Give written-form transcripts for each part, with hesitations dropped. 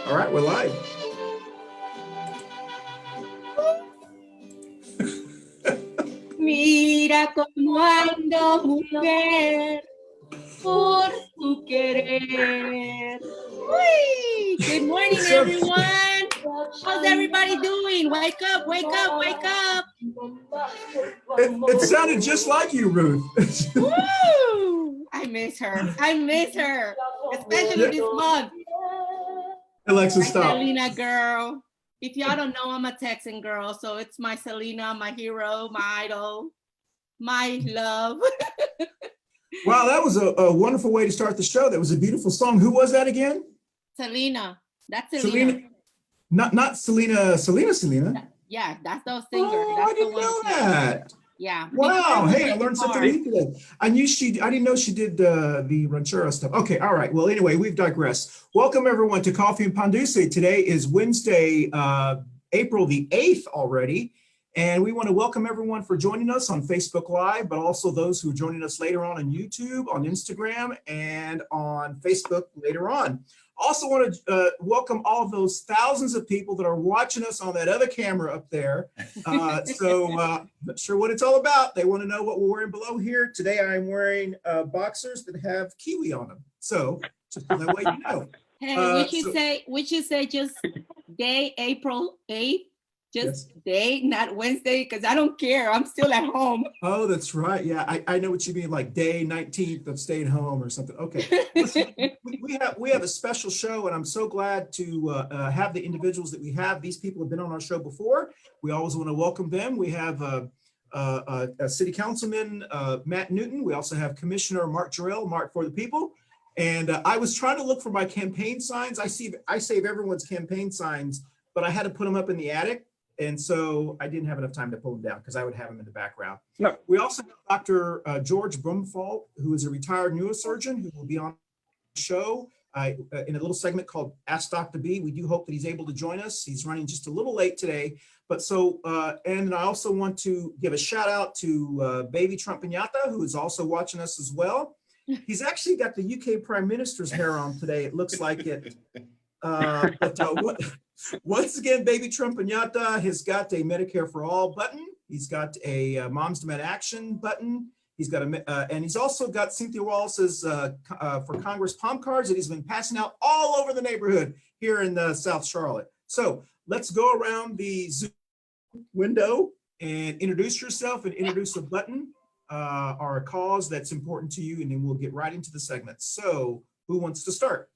All right, we're live. Mira cómo ando, mujer, por tu querer. Whee! Good morning, everyone. How's everybody doing? Wake up, wake up, wake up. It sounded just like you, Ruth. Woo! I miss her. I miss her, especially this month. Alexa, stop. Selena girl. If y'all don't know, I'm a Texan girl, so it's my Selena, my hero, my idol, my love. Wow, that was a wonderful way to start the show. That was a beautiful song. Who was that again? Selena. That's Selena. Not Selena. Yeah, that's those singers. Oh, That's I didn't know that. Yeah. Wow. Hey, I learned something new today. I didn't know she did the ranchero stuff. Okay. All right. Well, anyway, we've digressed. Welcome everyone to Coffee and Pan Dulce. Today is Wednesday, April the 8th already. And we want to welcome everyone for joining us on Facebook Live, but also those who are joining us later on YouTube, on Instagram, and on Facebook later on. Also want to welcome all of those thousands of people that are watching us on that other camera up there. Not sure what it's all about. They want to know what we're wearing below here. Today I'm wearing boxers that have kiwi on them. So just that way you know. Hey, we should say just day April 8th. Just day, not Wednesday, because I don't care. I'm still at home. Oh, that's right. Yeah, I know what you mean, like day 19th of staying home or something. Okay. Listen, we have a special show, and I'm so glad to have the individuals that we have. These people have been on our show before. We always want to welcome them. We have a city councilman, Matt Newton. We also have Commissioner Jerrell, Mark for the People. And I was trying to look for my campaign signs. I save everyone's campaign signs, but I had to put them up in the attic. And so I didn't have enough time to pull them down because I would have them in the background. No. We also have Dr. George Brumfault, who is a retired neurosurgeon who will be on the show in a little segment called Ask Dr. B. We do hope that he's able to join us. He's running just a little late today. But and I also want to give a shout out to Baby Trump Pinata, who is also watching us as well. He's actually got the UK Prime Minister's hair on today. It looks like it. Once again, Baby Trump Pinata has got a Medicare for All button. He's got a Moms Demand Action button. He's got and he's also got Cynthia Wallace's for Congress palm cards that he's been passing out all over the neighborhood here in South Charlotte. So let's go around the Zoom window and introduce yourself and introduce a button or a cause that's important to you, and then we'll get right into the segment. So who wants to start?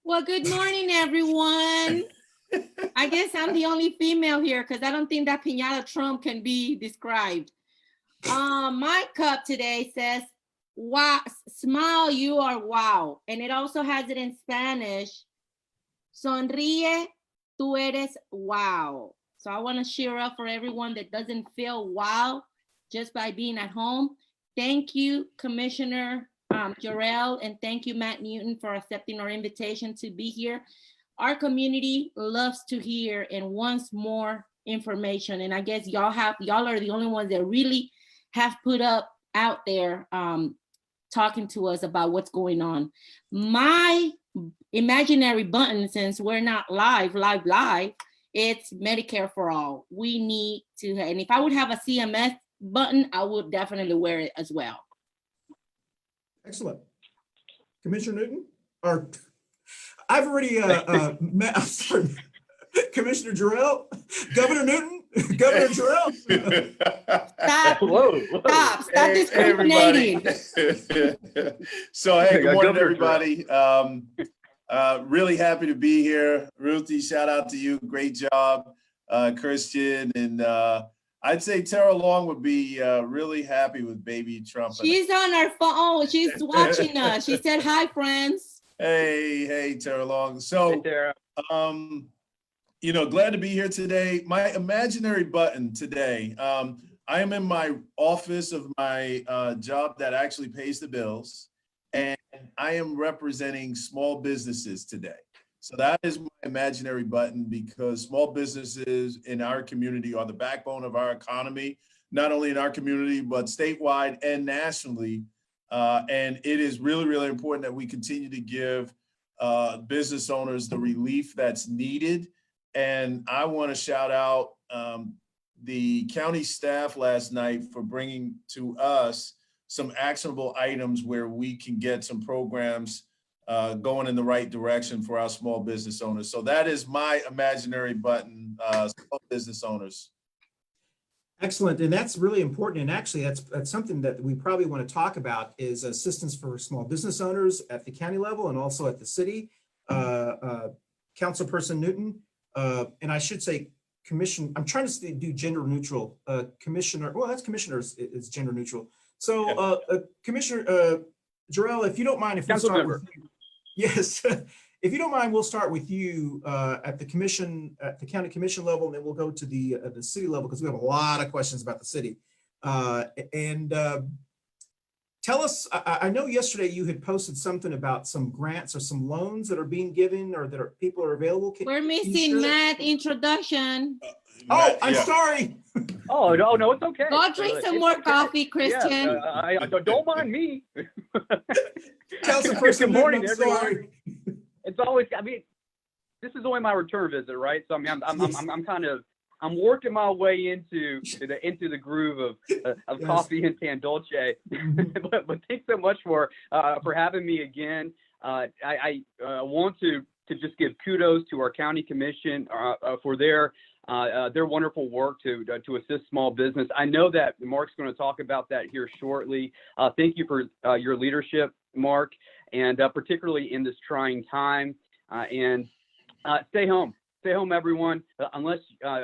Well, good morning, everyone. I guess I'm the only female here because I don't think that Pinata Trump can be described. My cup today says, wow, smile, you are wow. And it also has it in Spanish. Sonríe, tú eres wow. So I want to cheer up for everyone that doesn't feel wow just by being at home. Thank you, Commissioner Jerrell, and thank you, Matt Newton, for accepting our invitation to be here. Our community loves to hear and wants more information, and I guess y'all are the only ones that really have put up out there talking to us about what's going on. My imaginary button, since we're not live, it's Medicare for All. We need to, and if I would have a CMS button, I would definitely wear it as well. Excellent. Commissioner Newton, or I've already met, I'm sorry, Commissioner Jerrell, Governor Newton, Governor Jerrell. Stop discriminating. So, hey, good morning, everybody. Really happy to be here. Ruthie, shout out to you. Great job, Christian. And I'd say Tara Long would be really happy with Baby Trump. She's on her phone. She's watching us. She said, hi, friends. Hey, Tara Long. So, hey, Tara. Glad to be here today. My imaginary button today, I am in my office of my job that actually pays the bills, and I am representing small businesses today. So that is my imaginary button, because small businesses in our community are the backbone of our economy, not only in our community, but statewide and nationally. And it is really, really important that we continue to give business owners the relief that's needed. And I want to shout out the county staff last night for bringing to us some actionable items where we can get some programs going in the right direction for our small business owners. So that is my imaginary button, small business owners. Excellent, and that's really important. And actually, that's something that we probably want to talk about is assistance for small business owners at the county level and also at the city. Councilperson Newton, and I should say commission. I'm trying to do gender neutral. Commissioner. Well, that's commissioners is gender neutral. So, Commissioner Jerrell, if you don't mind, if we start with you. Yes. If you don't mind, we'll start with you at the commission, at the county commission level, and then we'll go to the city level because we have a lot of questions about the city. Tell us, I know yesterday you had posted something about some grants or some loans that are being given or that people are available. We're missing Matt's introduction. Oh, I'm sorry. Oh, no, it's okay. Go drink some more coffee, Christian. Yeah, don't mind me. Councilperson, good morning, everyone. sorry. It's always, I mean, this is only my return visit, right? So I mean, I'm working my way into the groove of coffee and pan dulce. but thanks so much for having me again. I want to just give kudos to our county commission for their wonderful work to assist small business. I know that Mark's going to talk about that here shortly. Thank you for your leadership, Mark, and particularly in this trying time. And stay home, everyone, unless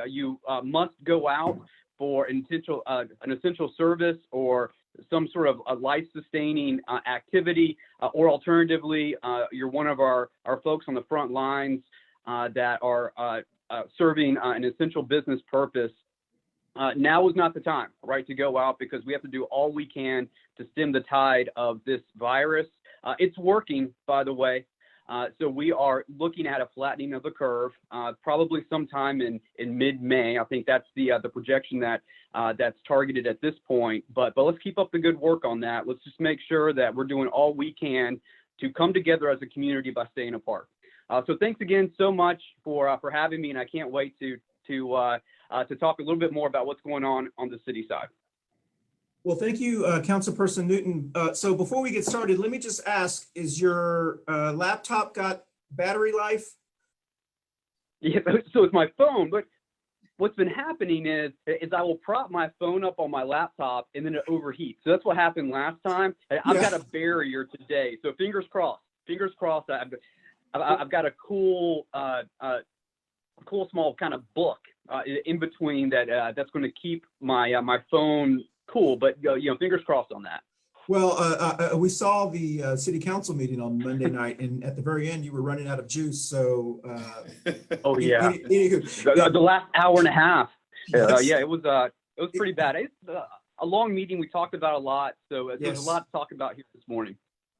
you must go out for an essential service or some sort of a life-sustaining activity, or alternatively, you're one of our folks on the front lines that are serving an essential business purpose. Now is not the time, right, to go out because we have to do all we can to stem the tide of this virus. It's working, by the way. So we are looking at a flattening of the curve, probably sometime in mid-May. I think that's the projection that's targeted at this point. But let's keep up the good work on that. Let's just make sure that we're doing all we can to come together as a community by staying apart. So thanks again so much for having me, and I can't wait to talk a little bit more about what's going on the city side. Well, thank you, Councilperson Newton. So before we get started, let me just ask, is your laptop got battery life? Yeah, so it's my phone, but what's been happening is I will prop my phone up on my laptop and then it overheats. So that's what happened last time. I've got a barrier today. So fingers crossed, I've got a cool small kind of book in between that's going to keep my phone cool, but fingers crossed on that. Well, we saw the city council meeting on Monday night, and at the very end, you were running out of juice. So, oh yeah, the last hour and a half. Yes. Yeah, it was pretty bad. It's a long meeting. We talked about a lot, so there's a lot to talk about here this morning.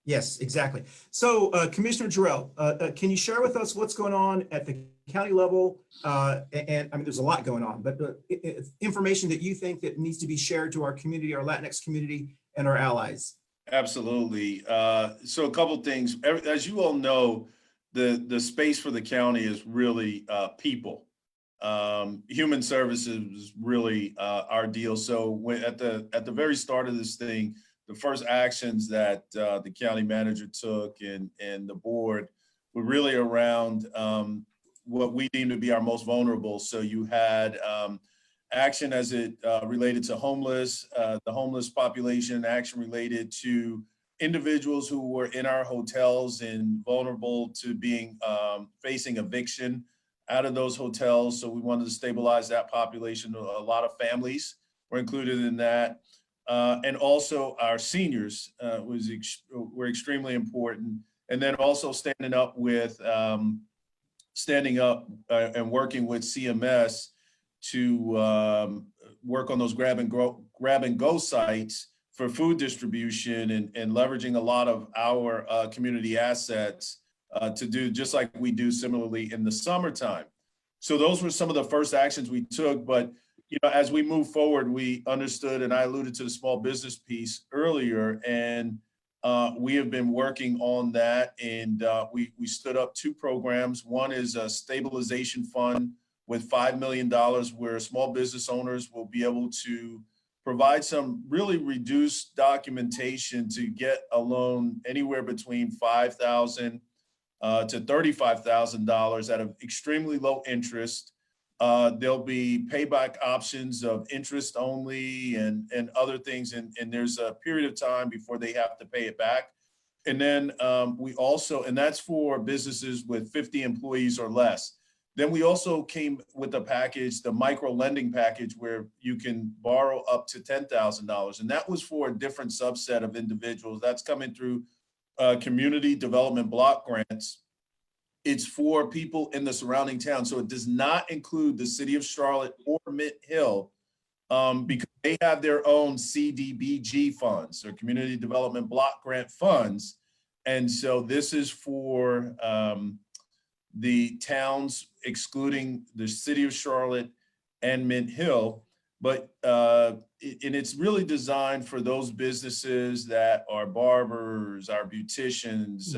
Yes, exactly. So, Commissioner Jerrell, can you share with us what's going on at the county level? And I mean, there's a lot going on, but information that you think that needs to be shared to our community, our Latinx community, and our allies. Absolutely. So a couple things. As you all know, the space for the county is really people. Human services is really our deal. So at the very start of this thing, the first actions that the county manager took and the board were really around what we deem to be our most vulnerable. So you had action as it related to the homeless population, action related to individuals who were in our hotels and vulnerable to being facing eviction out of those hotels. So we wanted to stabilize that population. A lot of families were included in that. And also our seniors were extremely important. And then also standing up and working with CMS to work on those grab and go sites for food distribution and leveraging a lot of our community assets to do just like we do similarly in the summertime. So those were some of the first actions we took. But as we move forward, we understood, and I alluded to the small business piece earlier, and we have been working on that, and we stood up 2 programs. One is a stabilization fund with $5 million where small business owners will be able to provide some really reduced documentation to get a loan anywhere between $5,000 to $35,000 at an extremely low interest. There'll be payback options of interest only and other things. And there's a period of time before they have to pay it back. And then we also, and that's for businesses with 50 employees or less. Then we also came with a package, the micro lending package, where you can borrow up to $10,000. And that was for a different subset of individuals. That's coming through community development block grants. It's for people in the surrounding town. So it does not include the city of Charlotte or Mint Hill because they have their own CDBG funds or community development block grant funds. And so this is for the towns excluding the city of Charlotte and Mint Hill. But and it's really designed for those businesses that are barbers, our beauticians,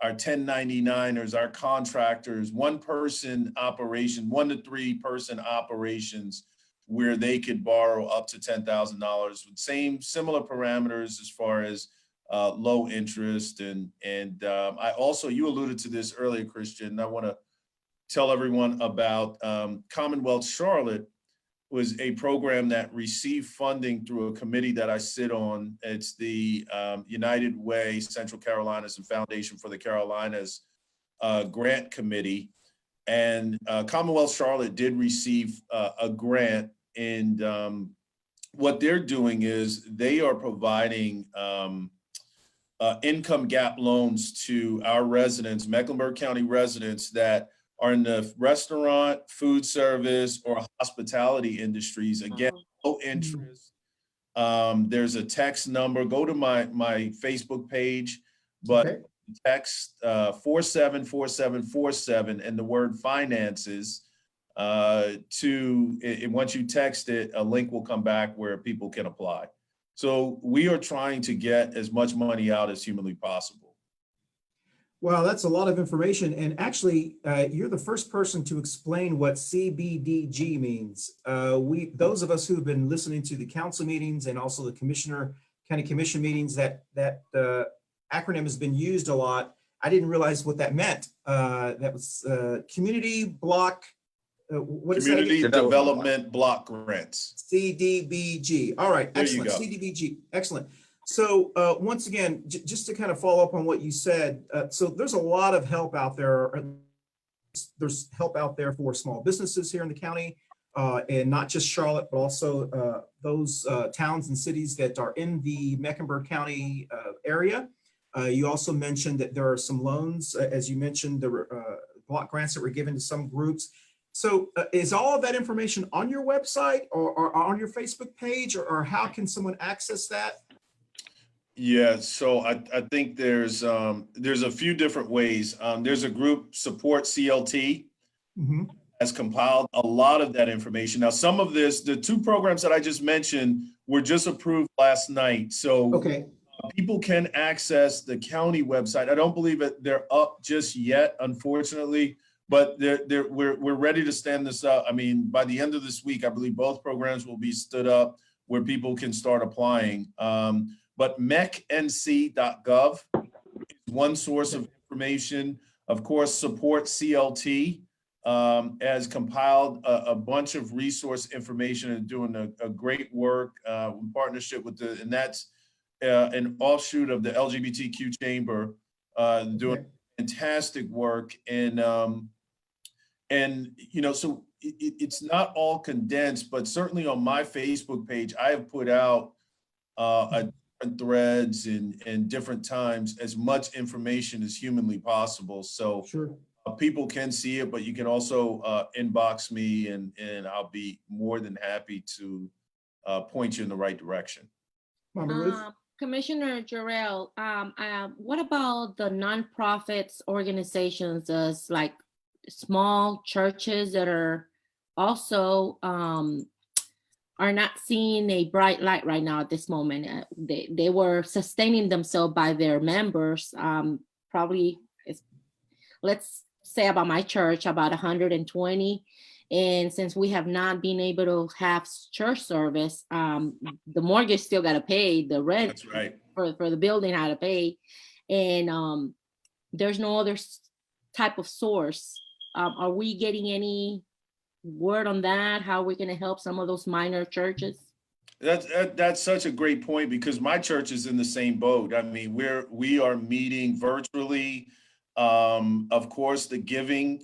our 1099ers, our contractors, 1-person operation, 1 to 3 person operations, where they could borrow up to $10,000 with similar parameters as far as low interest. And I also, you alluded to this earlier, Christian. I want to tell everyone about Commonwealth Charlotte was a program that received funding through a committee that I sit on. It's the United Way Central Carolinas and Foundation for the Carolinas grant committee. And Commonwealth Charlotte did receive a grant. And what they're doing is they are providing income gap loans to our residents, Mecklenburg County residents that are in the restaurant, food service, or hospitality industries. Again, low interest. There's a text number. Go to my Facebook page, but text 474747 and the word finances and once you text it, a link will come back where people can apply. So we are trying to get as much money out as humanly possible. Wow, that's a lot of information. And actually, you're the first person to explain what CBDG means. Those of us who have been listening to the council meetings and also the county commission meetings, that acronym has been used a lot. I didn't realize what that meant. That was community block. What is that? Community Development Block Grants. CDBG. All right, excellent. CDBG, excellent. So once again, just to kind of follow up on what you said, so there's a lot of help out there. There's help out there for small businesses here in the county, and not just Charlotte, but also those towns and cities that are in the Mecklenburg County area. You also mentioned that there are some loans, as you mentioned, the block grants that were given to some groups. So is all of that information on your website or on your Facebook page, or how can someone access that? Yeah, so I think there's a few different ways. There's a group, Support CLT, has compiled a lot of that information. Now, some of this, the 2 programs that I just mentioned were just approved last night. So people can access the county website. I don't believe that they're up just yet, unfortunately, but we're ready to stand this up. I mean, by the end of this week, I believe both programs will be stood up where people can start applying. But mecnc.gov is one source of information. Of course, Support CLT has compiled a bunch of resource information and doing a great work in partnership with and that's an offshoot of the LGBTQ Chamber, doing fantastic work. And you know, so it's not all condensed, but certainly on my Facebook page, I have put out threads and different times as much information as humanly possible. So people can see it, but you can also inbox me and I'll be more than happy to point you in the right direction. Commissioner Jerrell, what about the nonprofits organizations, like small churches that are also are not seeing a bright light right now at this moment. They were sustaining themselves by their members. Probably, let's say about my church, about 120. And since we have not been able to have church service, the mortgage still got to pay, the rent That's right. for the building had to pay. And there's no other type of source. Are we getting any word on that? How are we going to help some of those minor churches? That's such a great point, because my church is in the same boat. I mean, we are meeting virtually. Of course, the giving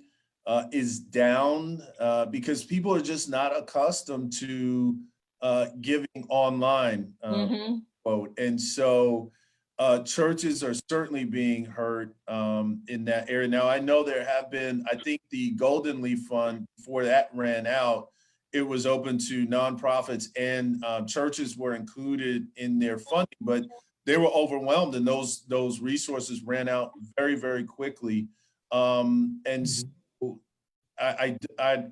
is down because people are just not accustomed to giving online. Quote. And so churches are certainly being hurt in that area. Now, I know there have been, I think the Golden Leaf Fund, before that ran out, it was open to nonprofits, and churches were included in their funding, but they were overwhelmed, and those resources ran out very, very quickly. And so I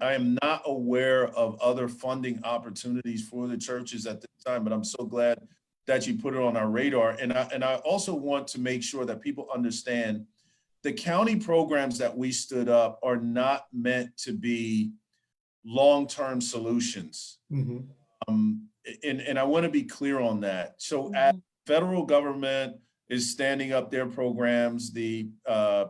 am not aware of other funding opportunities for the churches at this time, but I'm so glad that you put it on our radar. And I also want to make sure that people understand the county programs that we stood up are not meant to be long-term solutions. And I want to be clear on that. So as federal government is standing up their programs, the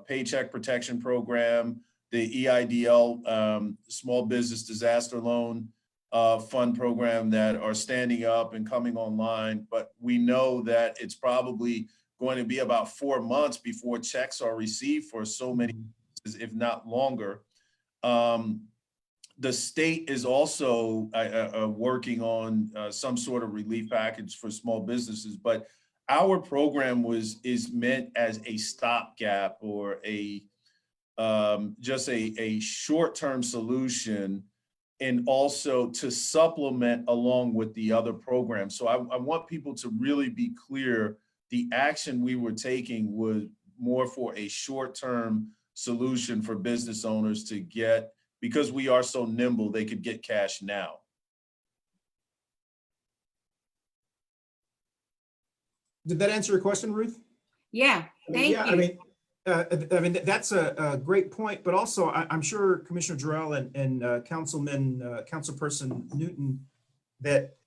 Paycheck Protection Program, the EIDL, Small Business Disaster Loan Fund program, that are standing up and coming online. But we know that it's probably going to be about 4 months before checks are received for so many, if not longer. The state is also working on some sort of relief package for small businesses, but our program is meant as a stopgap, or just a short-term solution, and also to supplement along with the other programs. So I want people to really be clear. The action we were taking was more for a short-term solution for business owners to get, because we are so nimble, they could get cash now. Did that answer your question, Ruth? Yeah, thank you. I mean, that's a great point, but also I'm sure Commissioner Jerrell and Councilperson Newton, that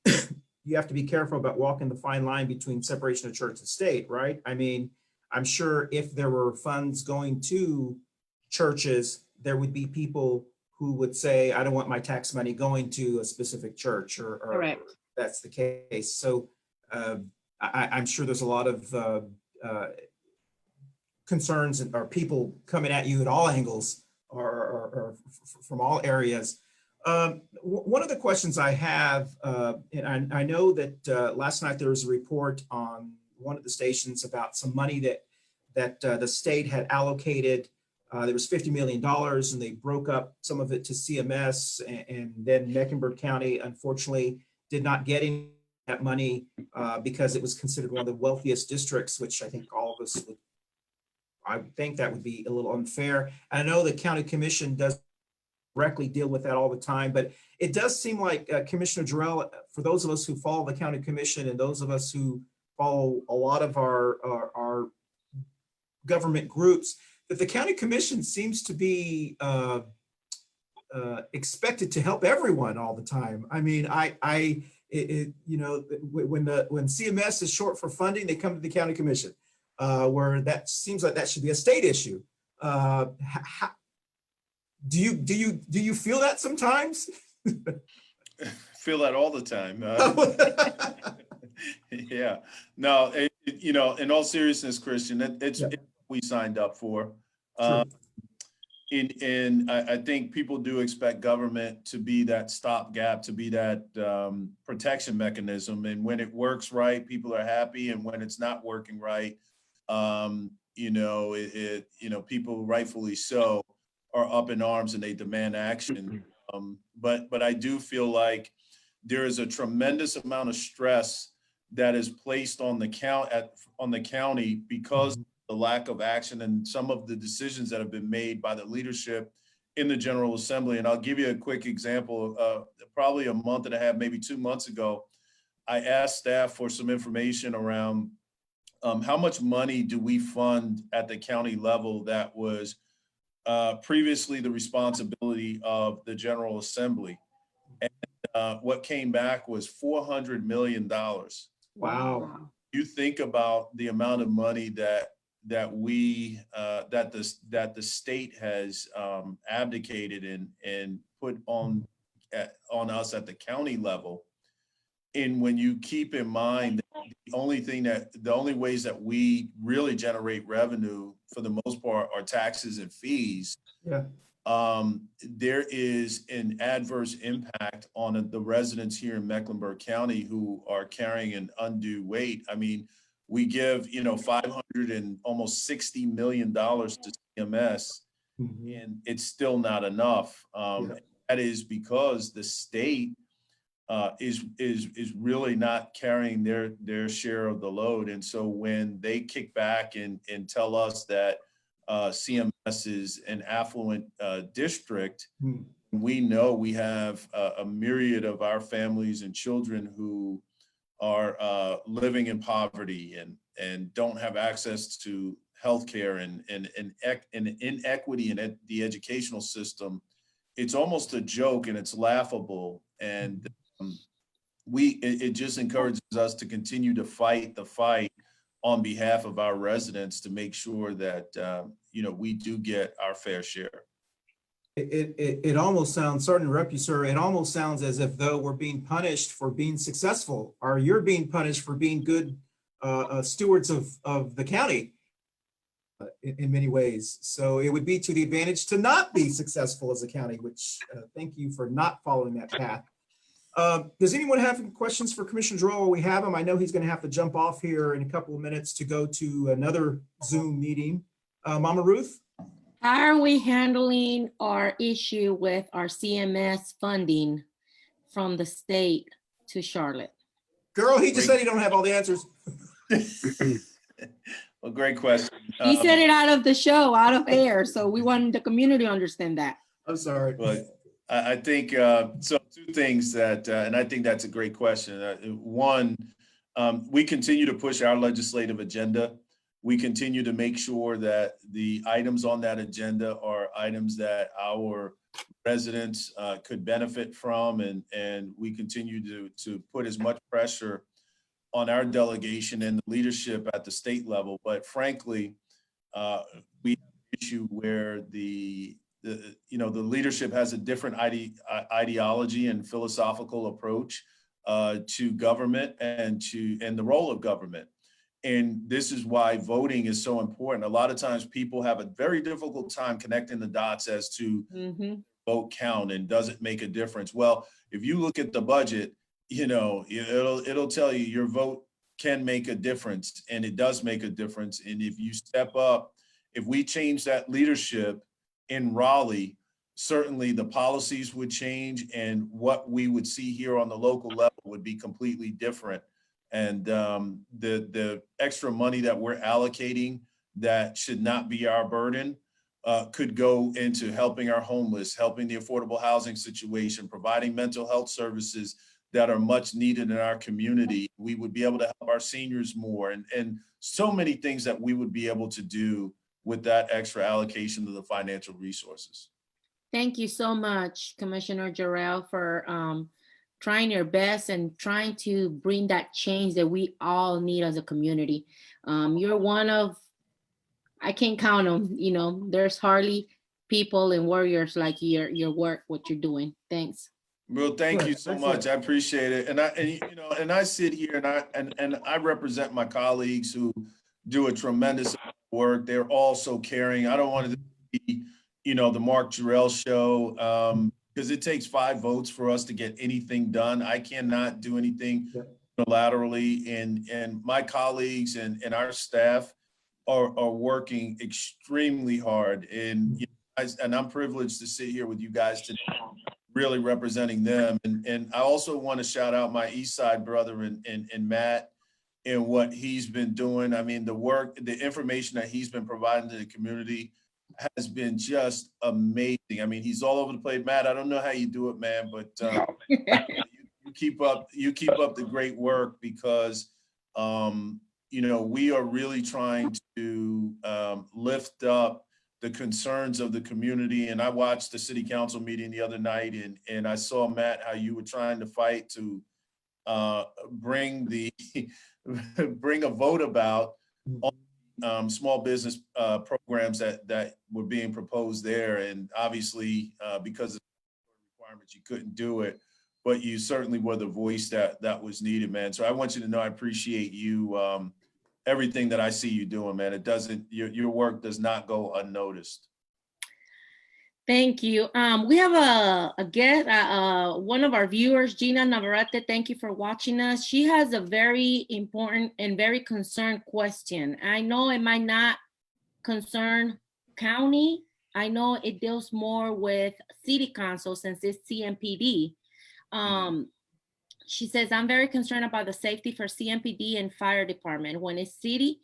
you have to be careful about walking the fine line between separation of church and state, right? I mean, I'm sure if there were funds going to churches, there would be people who would say, I don't want my tax money going to a specific church, or Correct. that's the case. So I'm sure there's a lot of concerns or people coming at you at all angles, or from all areas. One of the questions I have, and I know that last night there was a report on one of the stations about some money that the state had allocated. There was $50 million, and they broke up some of it to CMS, and then Mecklenburg County, unfortunately, did not get any of that money because it was considered one of the wealthiest districts, which I think all of us would, I would think that would be a little unfair. And I know the county commission does directly deal with that all the time, but it does seem like Commissioner Jerrell, for those of us who follow the county commission and those of us who follow a lot of our government groups, that the county commission seems to be expected to help everyone all the time. I mean, you know, when CMS is short for funding, they come to the county commission, where that seems like that should be a state issue. Do you feel that sometimes? Feel that all the time. Yeah. No, you know, in all seriousness, Christian, it's what we signed up for. And I think people do expect government to be that stopgap, to be that protection mechanism. And when it works right, people are happy. And when it's not working right, you know, you know, people rightfully so are up in arms and they demand action. But I do feel like there is a tremendous amount of stress that is placed on the county because of the lack of action and some of the decisions that have been made by the leadership in the General Assembly. And I'll give you a quick example. Probably a month and a half, maybe 2 months ago, I asked staff for some information around how much money do we fund at the county level that was previously the responsibility of the General Assembly. And what came back was $400 million. Wow. You think about the amount of money that the state has abdicated and put on us at the county level. And when you keep in mind that the only ways that we really generate revenue for the most part are taxes and fees, Yeah. there is an adverse impact on the residents here in Mecklenburg County who are carrying an undue weight. I mean, we give, $500 and almost $60 million to CMS, and it's still not enough. That is because the state is really not carrying their share of the load. And so when they kick back and tell us that CMS is an affluent district, we know we have a myriad of our families and children who are living in poverty and don't have access to healthcare and inequity in the educational system. It's almost a joke and it's laughable. And it just encourages us to continue to fight the fight on behalf of our residents to make sure that we do get our fair share. It almost sounds, sorry to interrupt you, sir, it almost sounds as if though we're being punished for being successful, or you're being punished for being good stewards of the county in many ways. So it would be to the advantage to not be successful as a county, which thank you for not following that path. Does anyone have any questions for Commissioner Jerrell? We have him. I know he's going to have to jump off here in a couple of minutes to go to another Zoom meeting. Mama Ruth? How are we handling our issue with our CMS funding from the state to Charlotte? Girl, he just said he don't have all the answers. Well, great question. He said it out of the show, out of air. So we want the community to understand that. I'm sorry. But I think, so two things that, and I think that's a great question. One, we continue to push our legislative agenda. We continue to make sure that the items on that agenda are items that our residents could benefit from, and we continue to put as much pressure on our delegation and the leadership at the state level. But frankly, we have an issue where the leadership has a different ideology and philosophical approach to government and the role of government. And this is why voting is so important. A lot of times people have a very difficult time connecting the dots as to vote count and does it make a difference? Well, if you look at the budget, it'll tell you your vote can make a difference, and it does make a difference. And if you step up, if we change that leadership in Raleigh, certainly the policies would change and what we would see here on the local level would be completely different. And the extra money that we're allocating that should not be our burden could go into helping our homeless, helping the affordable housing situation, providing mental health services that are much needed in our community. We would be able to help our seniors more and so many things that we would be able to do with that extra allocation to the financial resources. Thank you so much, Commissioner Jerrell, for trying your best and trying to bring that change that we all need as a community. You're one of, I can't count them, there's hardly people and warriors like your work, what you're doing. Thanks. Well, thank you so much. I appreciate it. And I sit here and I represent my colleagues who do a tremendous work. They're all so caring. I don't want it to be, the Mark Jerrell show, because it takes 5 votes for us to get anything done. I cannot do anything unilaterally, and my colleagues and our staff are working extremely hard. And I'm privileged to sit here with you guys today, really representing them. And I also want to shout out my East Side brother and Matt and what he's been doing. I mean, the information that he's been providing to the community has been just amazing. I mean, he's all over the place. Matt, I don't know how you do it, man, but you keep up the great work because, we are really trying to lift up the concerns of the community. And I watched the city council meeting the other night, and I saw, Matt, how you were trying to fight to bring a vote about on small business programs that were being proposed there. And obviously, because of the requirements, you couldn't do it, but you certainly were the voice that was needed, man. So I want you to know I appreciate you, everything that I see you doing, man. It doesn't, your work does not go unnoticed. Thank you. We have a guest, one of our viewers, Gina Navarrete. Thank you for watching us. She has a very important and very concerned question. I know it might not concern county. I know it deals more with city council since it's CMPD. She says, I'm very concerned about the safety for CMPD and fire department. When is city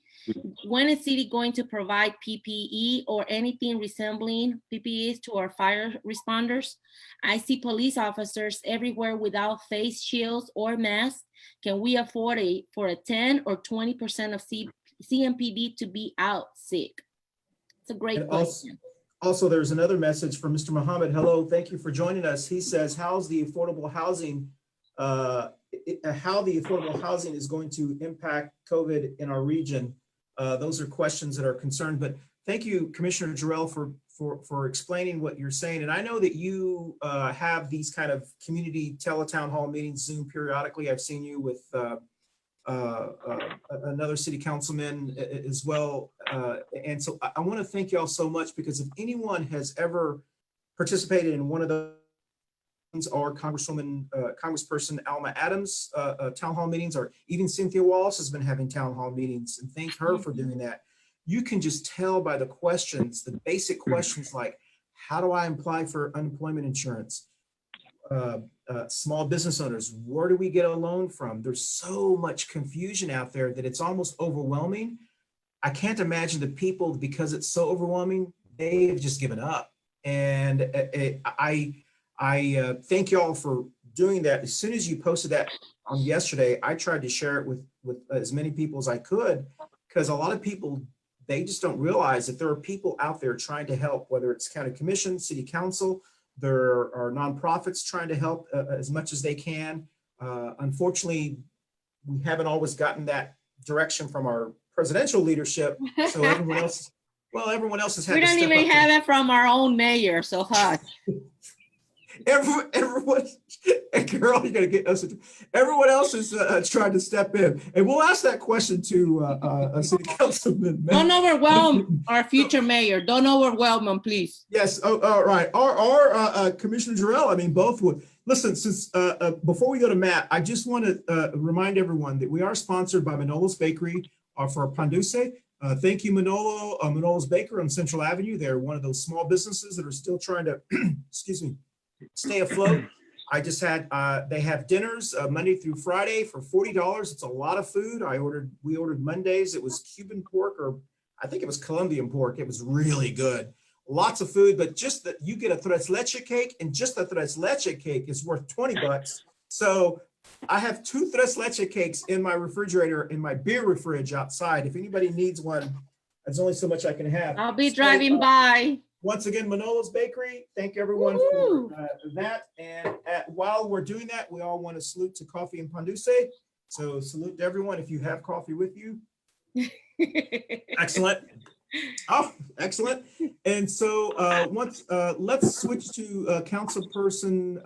going to provide PPE or anything resembling PPEs to our fire responders? I see police officers everywhere without face shields or masks. Can we afford for a 10 or 20% of CMPD to be out sick? It's a great question. Also, there's another message from Mr. Muhammad. Hello, thank you for joining us. He says, how's the affordable housing, how the affordable housing is going to impact COVID in our region? Those are questions that are concerned, but thank you, Commissioner Jerrell, for explaining what you're saying. And I know that you have these kind of community teletown hall meetings, Zoom periodically. I've seen you with another city councilman as well. And so I want to thank you all so much, because if anyone has ever participated in one of those or Congressperson Alma Adams town hall meetings, or even Cynthia Wallace has been having town hall meetings, and thank her for doing that. You can just tell by the questions, the basic questions like, how do I apply for unemployment insurance? Small business owners, where do we get a loan from? There's so much confusion out there that it's almost overwhelming. I can't imagine the people, because it's so overwhelming, they've just given up. And I thank you all for doing that. As soon as you posted that on yesterday, I tried to share it with as many people as I could, because a lot of people, they just don't realize that there are people out there trying to help, whether it's county commission, city council, there are nonprofits trying to help as much as they can. Unfortunately, we haven't always gotten that direction from our presidential leadership. So everyone else has had to step up. We don't even have it from our own mayor, so hush. Everyone, and Carol, you're gonna get us. Everyone else is trying to step in, and we'll ask that question to a city councilman. Don't overwhelm our future mayor. Don't overwhelm him, please. Yes. Oh, all right. Our Commissioner Jerrell. I mean, both would listen. Since before we go to Matt, I just want to remind everyone that we are sponsored by Manolo's Bakery for Panduse. Thank you, Manolo. Manolo's Bakery on Central Avenue. They're one of those small businesses that are still trying to, excuse me, stay afloat. I just had, they have dinners Monday through Friday for $40. It's a lot of food. We ordered Mondays. It was Cuban pork, or I think it was Colombian pork. It was really good. Lots of food, but just that you get a tres leche cake, and just the tres leche cake is worth $20. So I have 2 tres leche cakes in my refrigerator, in my beer fridge outside. If anybody needs one, there's only so much I can have. I'll be driving by. Once again, Manolo's Bakery, thank everyone for that. And while we're doing that, we all want to salute to coffee and Panduse. So salute to everyone if you have coffee with you. Excellent. Oh, excellent. And so let's switch to Councilperson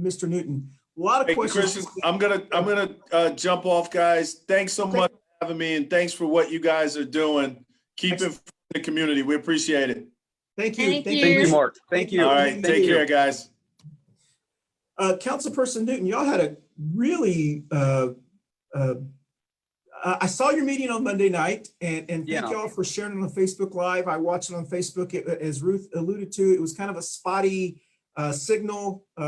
Mr. Newton. A lot of questions. Christian, I'm gonna jump off, guys. Thanks so much for having me, and thanks for what you guys are doing. Keep it for the community. We appreciate it. Thank you. Thank you, Mark. Thank you. All right, take care, guys. Councilperson Newton, y'all had a really, I saw your meeting on Monday night, and thank y'all for sharing it on Facebook Live. I watched it on Facebook. As Ruth alluded to, it was kind of a spotty signal. A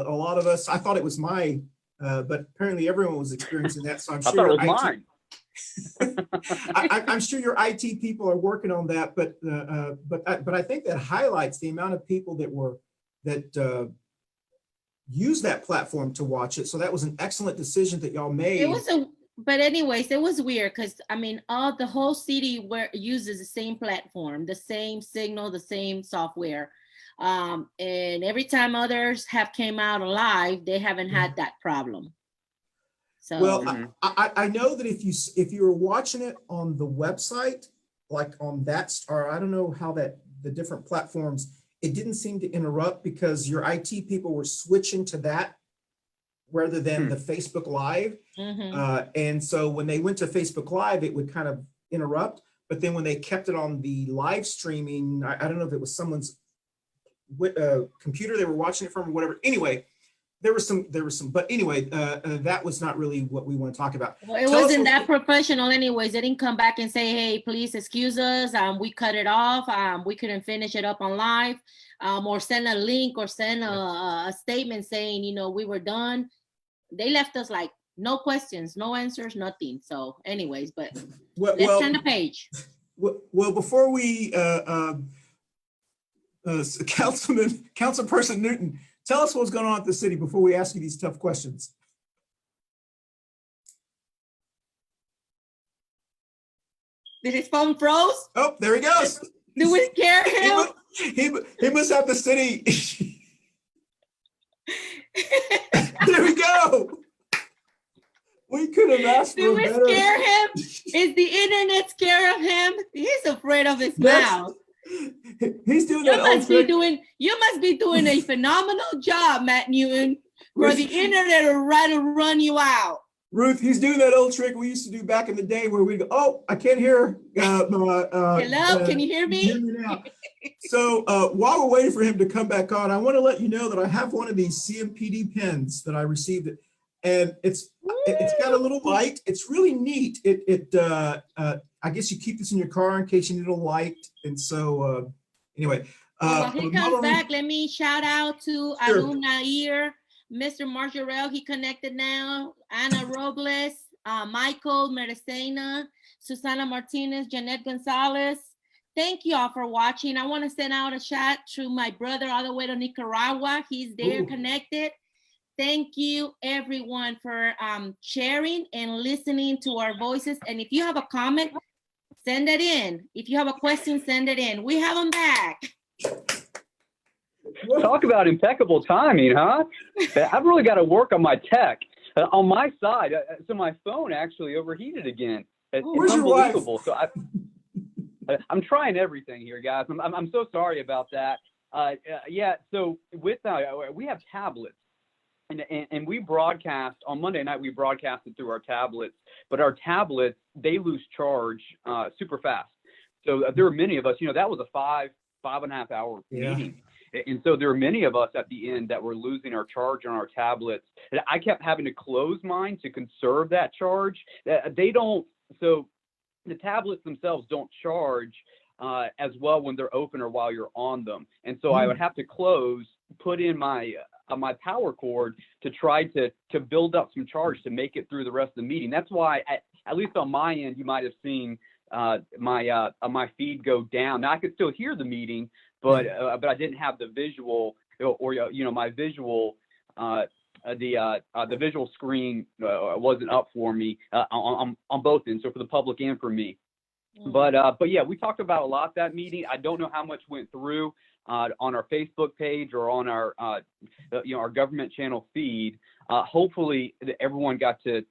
lot of us, I thought it was mine, but apparently everyone was experiencing that. So I'm sure I thought it was mine. I'm sure your IT people are working on that, but I think that highlights the amount of people that use that platform to watch it. So that was an excellent decision that y'all made. But anyways, it was weird because I mean, the whole city uses the same platform, the same signal, the same software. And every time others have came out alive, they haven't had that problem. So well, I know that if you were watching it on the website, like on that, or I don't know how the different platforms, it didn't seem to interrupt because your IT people were switching to that rather than the Facebook Live. And so when they went to Facebook Live, it would kind of interrupt. But then when they kept it on the live streaming, I don't know if it was someone's computer they were watching it from or whatever. Anyway, there was some, but anyway, that was not really what we want to talk about. Well, it wasn't that professional anyways. They didn't come back and say, hey, please excuse us. We cut it off. We couldn't finish it up on live, or send a link or send a statement saying, you know, we were done. They left us like no questions, no answers, nothing. So anyways, but let's turn the page. Well, before we, Councilperson Newton, tell us what's going on at the city before we ask you these tough questions. Did his phone froze? Oh, there he goes. Did we scare him? He must have the city. There we go. We could have asked for Did we better. scare him? Is the internet scared of him? He's afraid of his mouth. He's doing that old trick. You must be doing a phenomenal job, Matt Newton, for the internet to run you out. Ruth, he's doing that old trick we used to do back in the day where we'd go, oh, I can't hear. Hello, can you hear me? Hear me now. So while we're waiting for him to come back on, I want to let you know that I have one of these CMPD pens that I received, and it's got a little light. It's really neat. I guess you keep this in your car in case you need a light. And so anyway. While he comes back, let me shout out to Arun Nair, Mr. Jerrell, he connected now, Ana Robles, Michael Merecena, Susana Martinez, Jeanette Gonzalez. Thank you all for watching. I want to send out a shout to my brother all the way to Nicaragua. He's there connected. Thank you everyone for sharing and listening to our voices. And if you have a comment, send it in. If you have a question, send it in. We have them back. Talk about impeccable timing, huh? I've really got to work on my tech. On my side, so my phone actually overheated again. It's unbelievable. So I'm trying everything here, guys. I'm so sorry about that. Yeah, so with we have tablets. And we broadcast on Monday night. We broadcasted through our tablets, but our tablets, they lose charge super fast. So there are many of us. You know, that was a 5.5 hour meeting, and so there are many of us at the end that were losing our charge on our tablets. And I kept having to close mine to conserve that charge. They don't. So the tablets themselves don't charge as well when they're open or while you're on them, and so I would have to close, put in my power cord to try to build up some charge to make it through the rest of the meeting. That's why, at least on my end, you might have seen my feed go down. Now I could still hear the meeting, but I didn't have the visual, or you know, my visual, the visual screen wasn't up for me on both ends, so for the public and for me. But yeah, we talked about a lot that meeting. I don't know how much went through on our Facebook page or on our our government channel feed. Hopefully everyone got to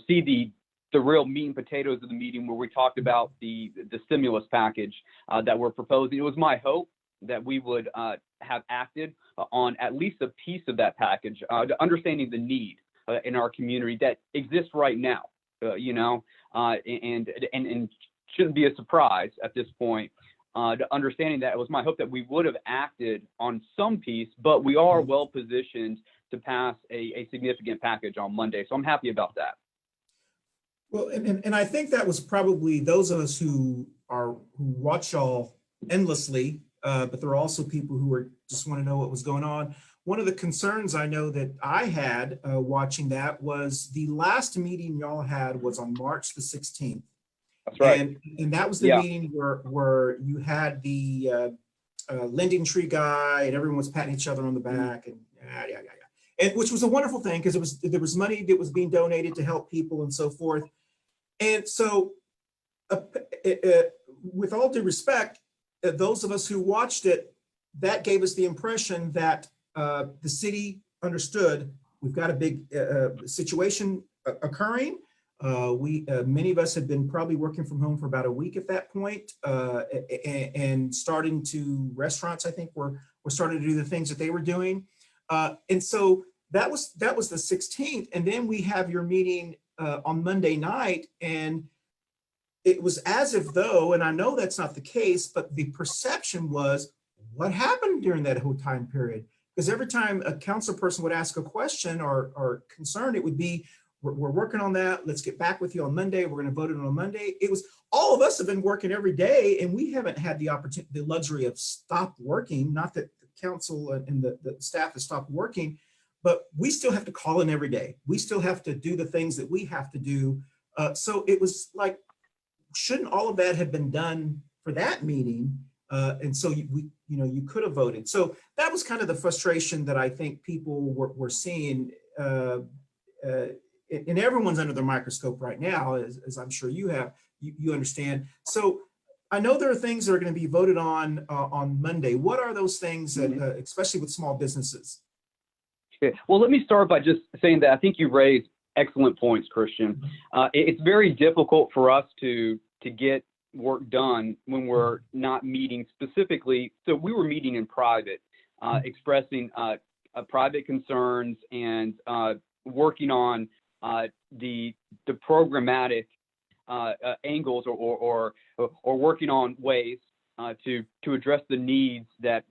see the real meat and potatoes of the meeting, where we talked about the stimulus package that we're proposing. It was my hope that we would have acted on at least a piece of that package, understanding the need in our community that exists right now, and shouldn't be a surprise at this point. Understanding that, it was my hope that we would have acted on some piece, but we are well positioned to pass a significant package on Monday. So I'm happy about that. Well, and I think that was probably those of us who watch y'all endlessly, but there are also people who just want to know what was going on. one of the concerns I know that I had watching that was the last meeting y'all had was on March the 16th. That's right. And that was the Yeah. meeting where you had the lending tree guy and everyone was patting each other on the back and yeah. And which was a wonderful thing because there was money that was being donated to help people and so forth. And so with all due respect, those of us who watched it, that gave us the impression that the city understood we've got a big situation occurring. Many of us had been probably working from home for about a week at that point, and starting to restaurants, I think, were starting to do the things that they were doing. And so that was the 16th. And then we have your meeting on Monday night. And it was as if though, and I know that's not the case, but the perception was what happened during that whole time period? Because every time a council person would ask a question or concern, it would be, we're working on that. Let's get back with you on Monday. We're going to vote it on Monday. It was all of us have been working every day, and we haven't had the opportunity, the luxury of stop working. Not that the council and the staff has stopped working, but we still have to call in every day. We still have to do the things that we have to do. So it was like, shouldn't all of that have been done for that meeting? And so you could have voted. So that was kind of the frustration that I think people were seeing. And everyone's under the microscope right now, as I'm sure you have, you understand. So I know there are things that are going to be voted on Monday. What are those things that, especially with small businesses? Okay. Well, let me start by just saying that I think you raised excellent points, Christian. It's very difficult for us to get work done when we're not meeting specifically. So we were meeting in private, expressing private concerns and working on the programmatic angles or working on ways to address the needs that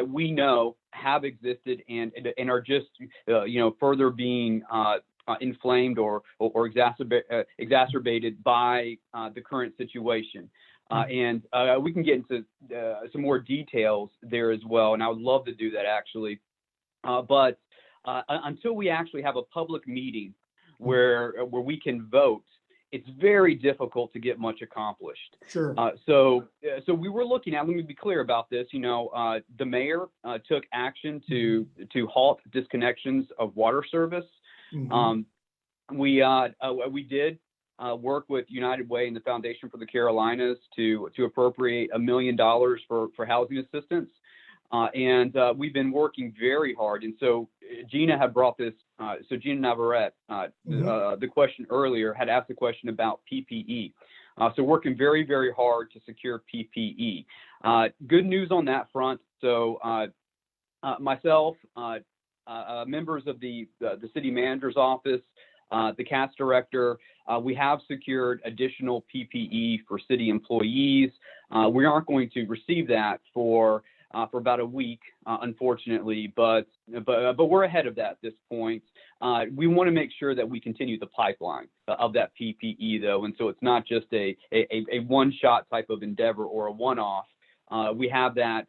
we know have existed and are just further being inflamed or exacerbated by the current situation. And we can get into some more details there as well, and I would love to do that actually. But until we actually have a public meeting where we can vote, it's very difficult to get much accomplished. Sure. So we were looking at, let me be clear about this, the mayor took action to halt disconnections of water service. Mm-hmm. We did work with United Way and the Foundation for the Carolinas to appropriate $1 million for housing assistance. And we've been working very hard. And so Gina had brought this, Gina Navarrete, the question earlier, had asked the question about PPE. So working very, very hard to secure PPE. Good news on that front. So myself, members of the city manager's office, the CAS director, we have secured additional PPE for city employees. We aren't going to receive that for about a week, unfortunately, but we're ahead of that at this point. We want to make sure that we continue the pipeline of that PPE, though, and so it's not just a one-shot type of endeavor or a one-off. We have that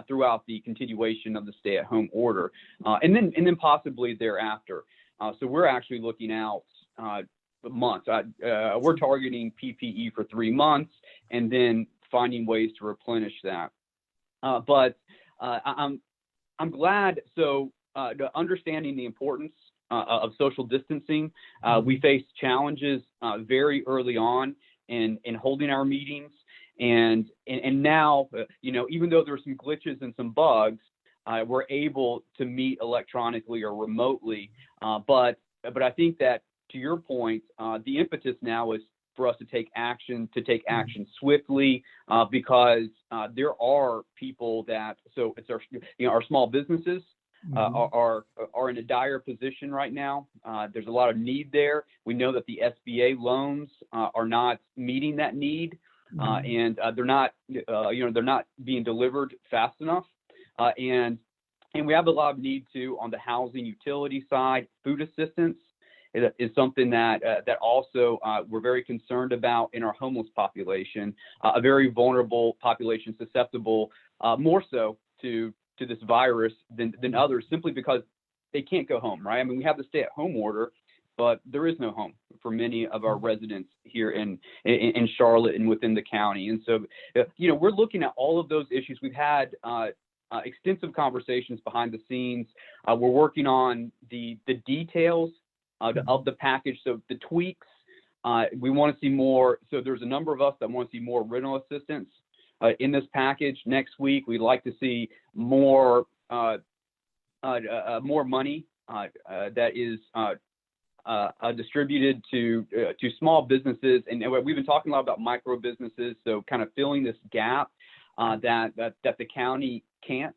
throughout the continuation of the stay-at-home order, and then possibly thereafter. So we're actually looking out months. We're targeting PPE for 3 months, and then finding ways to replenish that. But I'm glad. So understanding the importance of social distancing, we faced challenges very early on in holding our meetings, and now even though there were some glitches and some bugs, we're able to meet electronically or remotely. But I think that, to your point, the impetus now is for us to take action swiftly, because there are people that, so it's our small businesses are in a dire position right now. There's a lot of need there. We know that the SBA loans are not meeting that need, and they're not being delivered fast enough. And we have a lot of need too on the housing utility side. Food assistance is something that also we're very concerned about in our homeless population, a very vulnerable population, susceptible more so to to this virus than others, simply because they can't go home, right? I mean, we have the stay-at-home order, but there is no home for many of our residents here in Charlotte and within the county. And so, we're looking at all of those issues. We've had extensive conversations behind the scenes. We're working on the details of the package, so the tweaks. We want to see more. So there's a number of us that want to see more rental assistance in this package. Next week, we'd like to see more money that is distributed to small businesses, and we've been talking a lot about micro businesses. So kind of filling this gap that the county can't.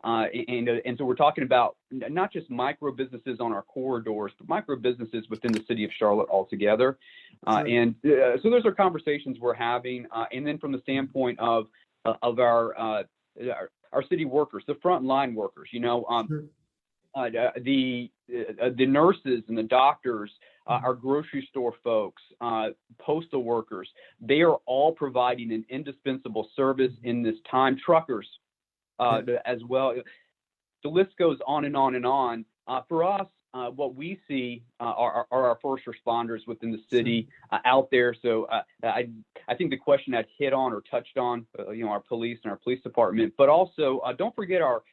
And so we're talking about not just micro businesses on our corridors, but micro businesses within the city of Charlotte altogether. And so those are conversations we're having. And then from the standpoint of our city workers, the frontline workers, the nurses and the doctors, our grocery store folks, postal workers, they are all providing an indispensable service in this time. Truckers as well. The list goes on and on and on. For us, what we see are our first responders within the city out there. So I think the question had hit on or touched on, our police and our police department, but also don't forget our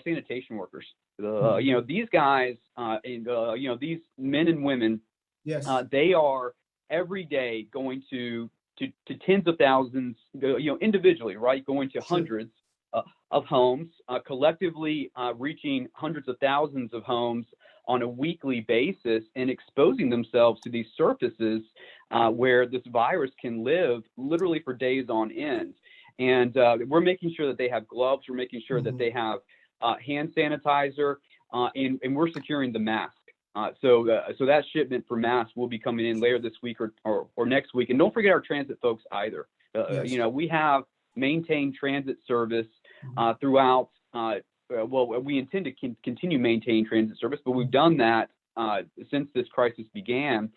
sanitation workers. These guys, these men and women, yes, they are every day going to tens of thousands, individually, right? Going to hundreds of homes, collectively reaching hundreds of thousands of homes on a weekly basis, and exposing themselves to these surfaces where this virus can live literally for days on end. And we're making sure that they have gloves. We're making sure that they have hand sanitizer, and we're securing the mask. So that shipment for masks will be coming in later this week or next week. And don't forget our transit folks either. Yes. We have maintained transit service throughout. We intend to continue maintaining transit service, but we've done that since this crisis began,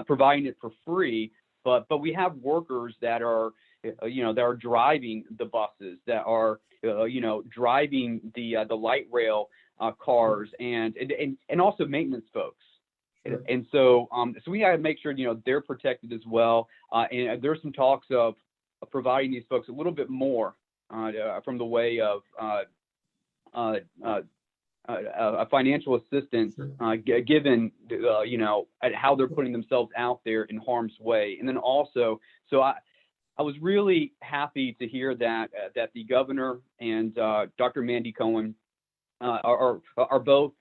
providing it for free. But we have workers that are driving the buses, that are driving the light rail cars, and also maintenance folks. Sure. And so we got to make sure they're protected as well. And there's some talks of providing these folks a little bit more from the way of a financial assistance, given at how they're putting themselves out there in harm's way. And then also, so I was really happy to hear that the governor and Dr. Mandy Cohen are both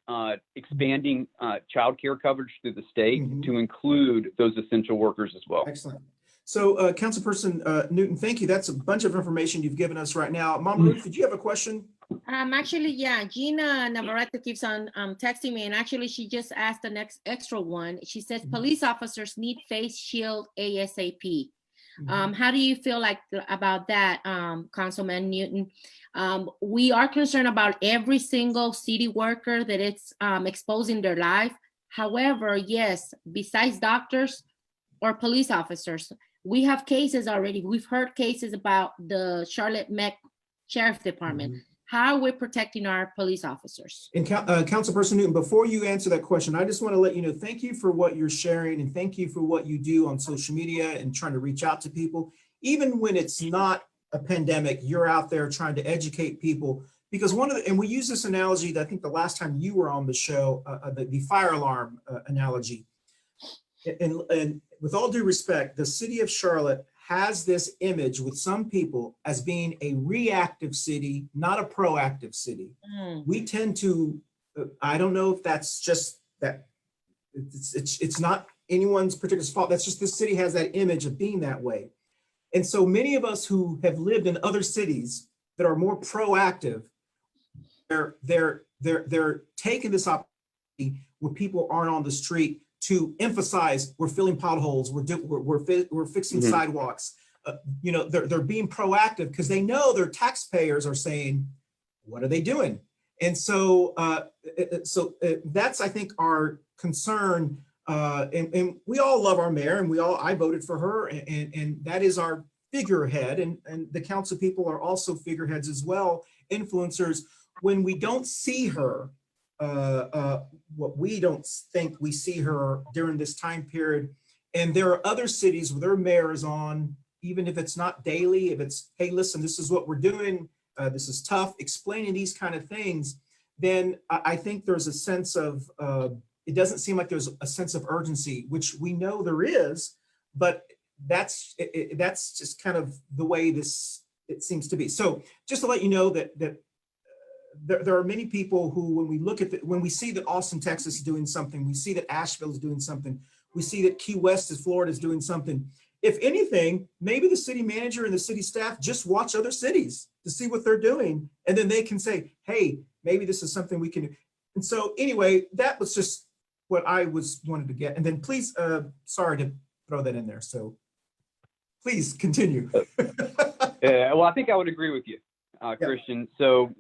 expanding child care coverage through the state to include those essential workers as well. Excellent. So Councilperson Newton, thank you. That's a bunch of information you've given us right now. Mama Ruth, did you have a question? Actually, yeah, Gina Navarrete keeps on texting me, and actually she just asked the next extra one. She says police officers need face shield ASAP. How do you feel about that, Councilman Newton? We are concerned about every single city worker that it's exposing their life. However, yes, besides doctors or police officers, we have cases already. We've heard cases about the Charlotte Meck Sheriff Department. How are we protecting our police officers? And Councilperson Newton, before you answer that question, I just want to let you know, thank you for what you're sharing, and thank you for what you do on social media and trying to reach out to people. Even when it's not a pandemic, you're out there trying to educate people, because and we use this analogy that I think the last time you were on the show, the fire alarm analogy. And with all due respect, the city of Charlotte has this image with some people as being a reactive city, not a proactive city. We tend to, I don't know if that's just that, it's not anyone's particular fault. That's just this city has that image of being that way. And so many of us who have lived in other cities that are more proactive, they're taking this opportunity where people aren't on the street to emphasize we're filling potholes, we're fixing sidewalks. They're being proactive because they know their taxpayers are saying, what are they doing? And so that's, I think, our concern. And we all love our mayor, and I voted for her, and that is our figurehead. And the council people are also figureheads as well, influencers. when we don't see her, what we don't think we see her during this time period, and there are other cities where their mayor is on, even if it's not daily, if it's, hey, listen, this is what we're doing, this is tough, explaining these kind of things, then I think there's a sense of, it doesn't seem like there's a sense of urgency, which we know there is, but that's just kind of the way it seems to be. So just to let you know that there are many people who, when we look at when we see that Austin, Texas is doing something, we see that Asheville is doing something, we see that Key West Florida is doing something. If anything, maybe the city manager and the city staff just watch other cities to see what they're doing, and then they can say, hey, maybe this is something we can do. And so anyway, that was just what I wanted to get. And then please, sorry to throw that in there. So please continue. Well, I think I would agree with you, Christian. So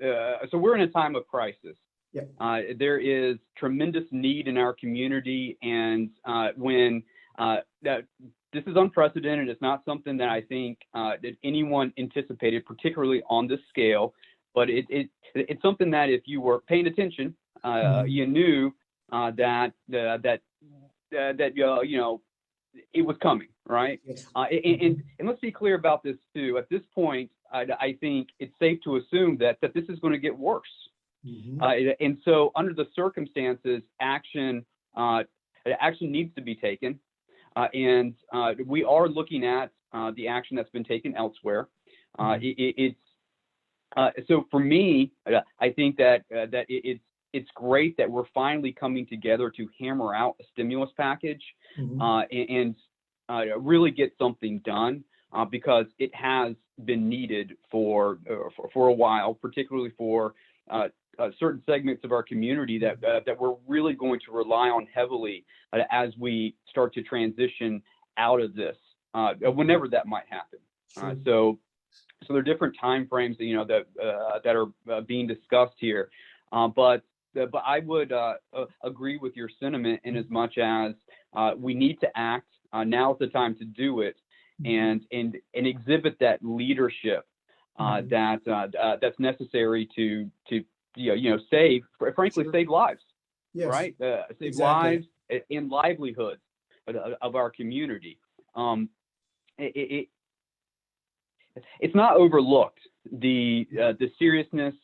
we're in a time of crisis. Yep. There is tremendous need in our community, and when this is unprecedented, it's not something that I think that anyone anticipated, particularly on this scale. But it's something that if you were paying attention, you knew that it was coming, right? Yes. And let's be clear about this too. At this point, I think it's safe to assume that this is going to get worse. Mm-hmm. And so, under the circumstances, action needs to be taken, and we are looking at the action that's been taken elsewhere. So for me, I think that it's great that we're finally coming together to hammer out a stimulus package, Mm-hmm. and really get something done, because it has been needed for a while, particularly for certain segments of our community that we're really going to rely on heavily as we start to transition out of this, whenever that might happen. Sure. So there are different time frames that are being discussed here, but I would agree with your sentiment in as much as we need to act. Now is the time to do it, and exhibit that leadership that's necessary to save, frankly, Sure. Save lives, Yes. right? Save Exactly. lives and livelihoods of our community. It's not overlooked, the seriousness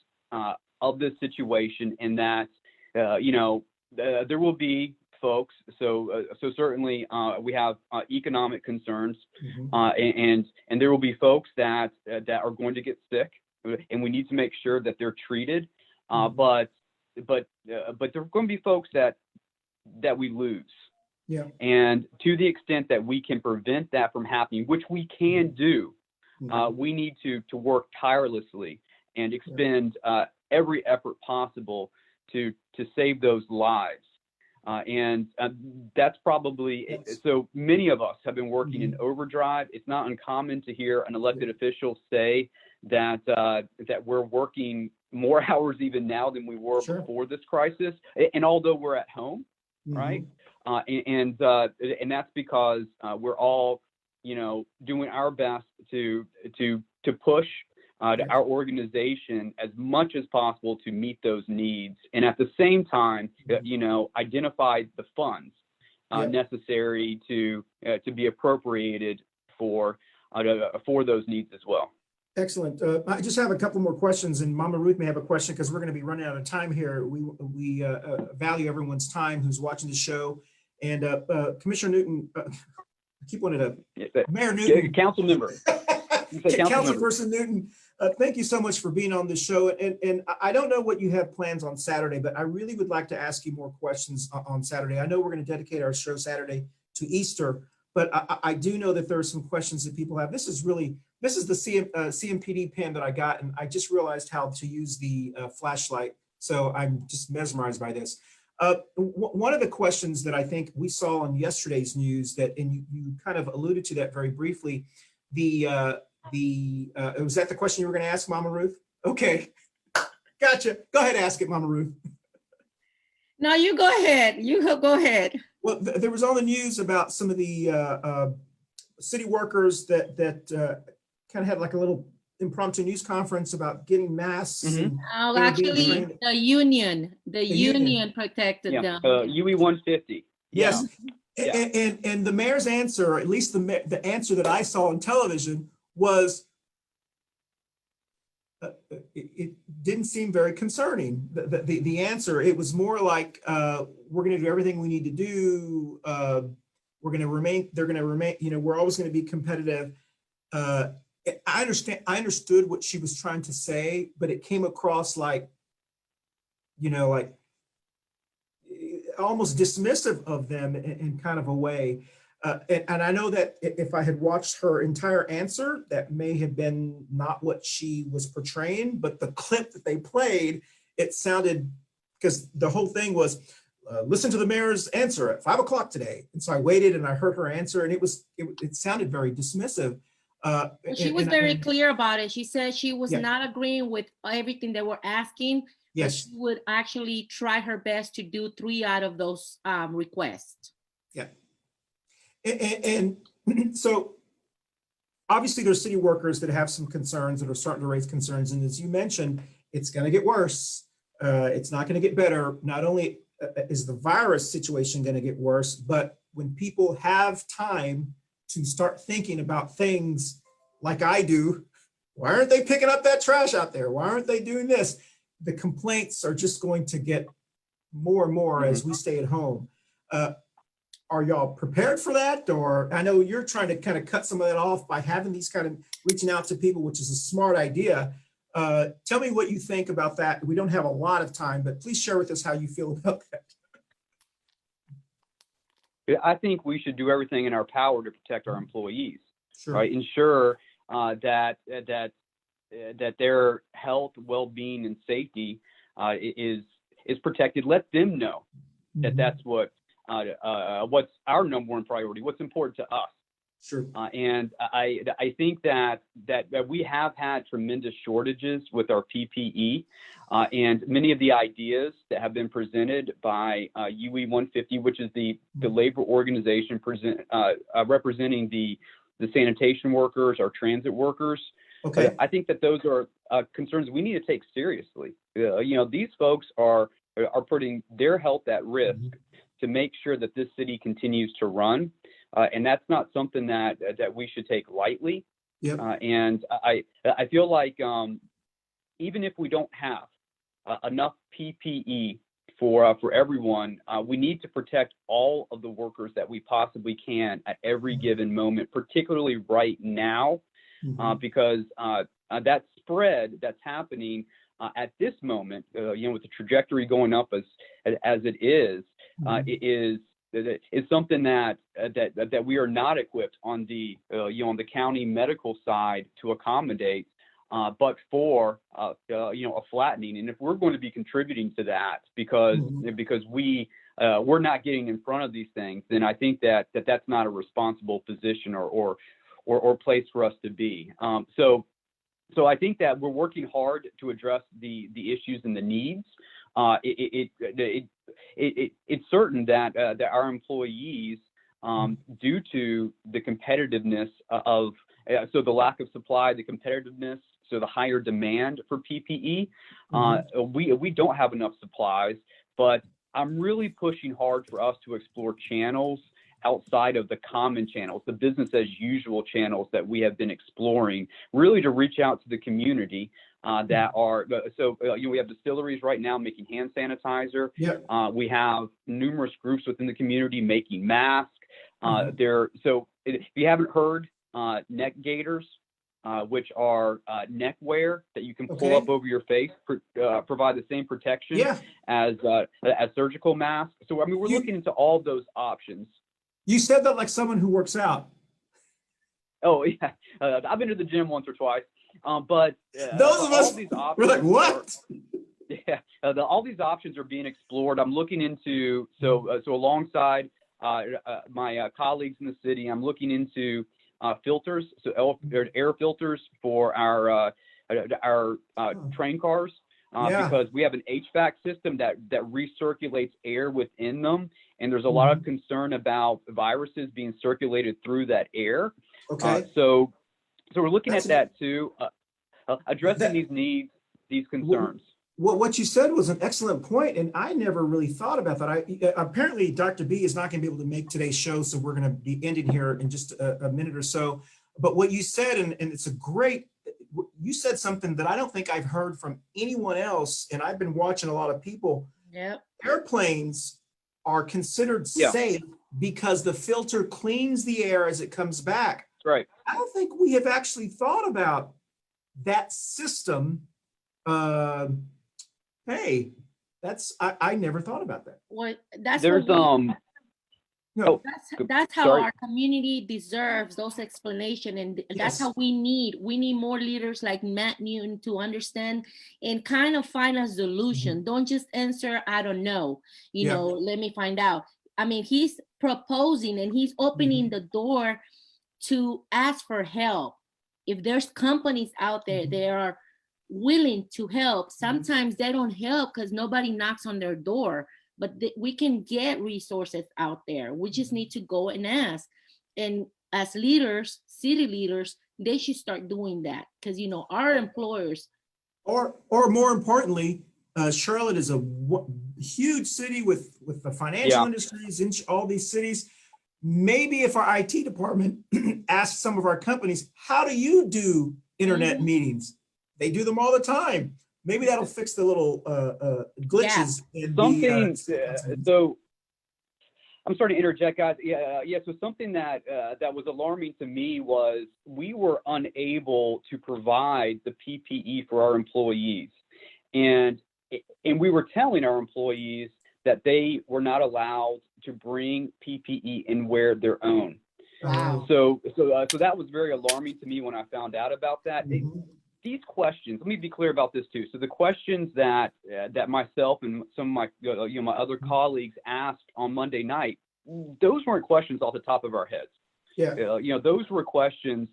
of this situation, and that there will be folks. So certainly we have economic concerns, Mm-hmm. and there will be folks that are going to get sick, and we need to make sure that they're treated. But there are going to be folks that we lose. Yeah. And to the extent that we can prevent that from happening, which we can do, we need to work tirelessly and expend every effort possible to save those lives. And that's probably, so many of us have been working in overdrive. It's not uncommon to hear an elected official say that we're working more hours even now than we were before this crisis. And although we're at home, right? And that's because we're all, doing our best to push our organization as much as possible to meet those needs, and at the same time, identify the funds necessary to be appropriated for those needs as well. Excellent. I just have a couple more questions, and Mama Ruth may have a question because we're going to be running out of time here. We value everyone's time who's watching the show. And Commissioner Newton, I keep wanting to, Mayor Newton. Council member. Councilperson Newton, thank you so much for being on the show. And I don't know what you have plans on Saturday, but I really would like to ask you more questions on Saturday. I know we're going to dedicate our show Saturday to Easter, but I do know that there are some questions that people have. This is the CMPD pen that I got, and I just realized how to use the flashlight. So I'm just mesmerized by this. One of the questions that I think we saw on yesterday's news and you kind of alluded to that very briefly, was that the question you were going to ask, Mama Ruth? Okay, gotcha. Go ahead, ask it, Mama Ruth. No, you go ahead. You go ahead. Well, there was on the news about some of the city workers that kind of had like a little impromptu news conference about getting masks. Mhm. And they were being Actually, trained. the union protected Yeah, them. UE 150. Yes. Yeah. And the mayor's answer, at least the answer that I saw on television, was it didn't seem very concerning. The answer, it was more like, we're going to do everything we need to do. We're going to remain, they're going to remain, we're always going to be competitive. I understood what she was trying to say, but it came across like, like almost dismissive of them in kind of a way. And I know that if I had watched her entire answer, that may have been not what she was portraying, but the clip that they played, it sounded, because the whole thing was, listen to the mayor's answer at 5 o'clock today. And so I waited and I heard her answer, and it sounded very dismissive. She was very clear about it. She said she was Yeah. not agreeing with everything they were asking. But Yes. she would actually try her best to do 3 out of those requests. Yeah. And so obviously there's city workers that have some concerns, that are starting to raise concerns. And as you mentioned, it's going to get worse. It's not going to get better. Not only is the virus situation going to get worse, but when people have time to start thinking about things like I do, why aren't they picking up that trash out there? Why aren't they doing this? The complaints are just going to get more and more as we stay at home. Are y'all prepared for that? Or I know you're trying to kind of cut some of that off by having these kind of reaching out to people, which is a smart idea. Tell me what you think about that. We don't have a lot of time, but please share with us how you feel about that. I think we should do everything in our power to protect our employees. Sure. Right? Ensure that their health, well-being, and safety is protected. Let them know that that's what's our number one priority, what's important to us. Sure. And I think that we have had tremendous shortages with our PPE, and many of the ideas that have been presented by UE 150, which is the labor organization representing the sanitation workers, our transit workers. Okay. I think that those are concerns we need to take seriously. These folks are putting their health at risk to make sure that this city continues to run. And that's not something that we should take lightly. Yep. And I feel like even if we don't have enough PPE for everyone, we need to protect all of the workers that we possibly can at every given moment, particularly right now, because that spread that's happening at this moment, with the trajectory going up as it is, is something that we are not equipped on the county medical side to accommodate, but for a flattening. And if we're going to be contributing to that because we're not getting in front of these things, then I think that's not a responsible position or place for us to be. So I think that we're working hard to address the issues and the needs. It's certain that our employees, due to the competitiveness of the lack of supply, the competitiveness, so the higher demand for PPE, we don't have enough supplies. But I'm really pushing hard for us to explore channels outside of the common channels, the business as usual channels that we have been exploring, really to reach out to the community that are, we have distilleries right now making hand sanitizer. Yep. We have numerous groups within the community making masks. So if you haven't heard, neck gaiters, which are neckwear that you can pull up over your face, provide the same protection as surgical masks. So, I mean, we're looking into all those options. You said that like someone who works out. Oh, yeah. I've been to the gym once or twice. But those of us, all these options we're like, what? All these options are being explored. I'm looking into, so alongside my colleagues in the city, I'm looking into filters, so air filters for our train cars. Because we have an HVAC system that recirculates air within them, and there's a lot of concern about viruses being circulated through that air. Okay. So we're looking at that too. addressing these needs, these concerns. What you said was an excellent point, and I never really thought about that. Apparently Dr. B is not going to be able to make today's show, so we're going to be ending here in just a minute or so. But what you said, and it's you said something that I don't think I've heard from anyone else, and I've been watching a lot of people. Yep. Airplanes are considered safe because the filter cleans the air as it comes back. Right. I don't think we have actually thought about that system. Hey, I never thought about that. Well, that's There's No. that's how sorry. our community deserves those explanations, and that's Yes. how we need more leaders like Matt Newton to understand and kind of find a solution. Don't just answer, I don't know, Yeah. let me find out. I mean, he's proposing and he's opening the door to ask for help. If there's companies out there that are willing to help, sometimes they don't help because nobody knocks on their door, but we can get resources out there. We just need to go and ask. And as leaders, city leaders, they should start doing that because, our employers. Or more importantly, Charlotte is a huge city with the financial industries in all these cities. Maybe if our IT department asks some of our companies, how do you do internet meetings? They do them all the time. Maybe that'll fix the little glitches. So I'm sorry to interject, guys. So something that was alarming to me was we were unable to provide the PPE for our employees, and we were telling our employees that they were not allowed to bring PPE and wear their own. Wow. So that was very alarming to me when I found out about that. These questions, let me be clear about this too. So the questions that myself and some of my my other colleagues asked on Monday night, those weren't questions off the top of our heads. Yeah. Those were questions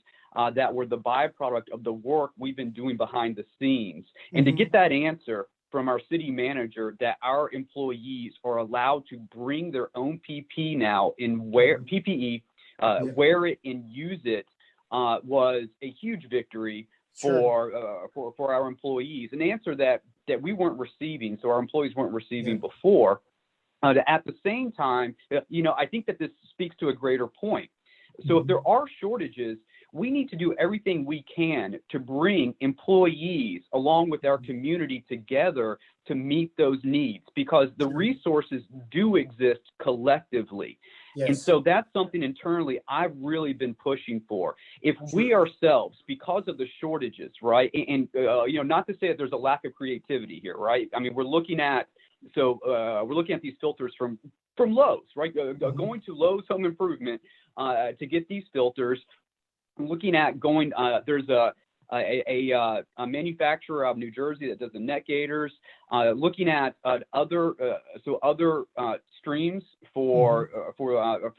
that were the byproduct of the work we've been doing behind the scenes. And to get that answer from our city manager that our employees are allowed to bring their own PPE now and wear PPE, wear it and use it was a huge victory for our employees, an answer that we weren't receiving, so our employees weren't receiving before. At the same time, I think that this speaks to a greater point. So if there are shortages, we need to do everything we can to bring employees along with our community together to meet those needs, because the resources do exist collectively. Yes. And so that's something internally I've really been pushing for. If we ourselves, because of the shortages, right, and not to say that there's a lack of creativity here, right? I mean, we're looking at these filters from Lowe's, right? Going to Lowe's Home Improvement to get these filters. Looking at going, there's a manufacturer out of New Jersey that does the neck gaiters. Looking at other streams for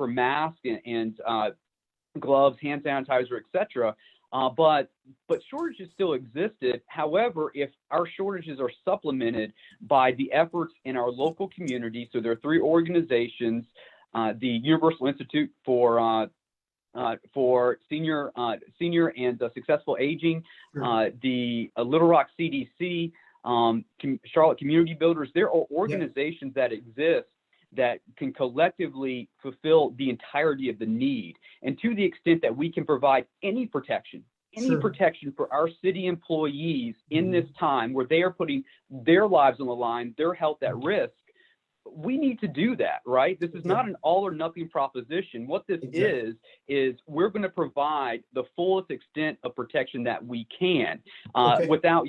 masks and gloves, hand sanitizer, etc. But shortages still existed. However, if our shortages are supplemented by the efforts in our local community, so there are 3 organizations: the Universal Institute for senior and successful aging, the Little Rock CDC, Charlotte Community Builders. There are organizations that exist that can collectively fulfill the entirety of the need. And to the extent that we can provide any protection for our city employees in this time where they are putting their lives on the line, their health at risk, we need to do that, right? This is not an all or nothing proposition. What this is we're going to provide the fullest extent of protection that we can, without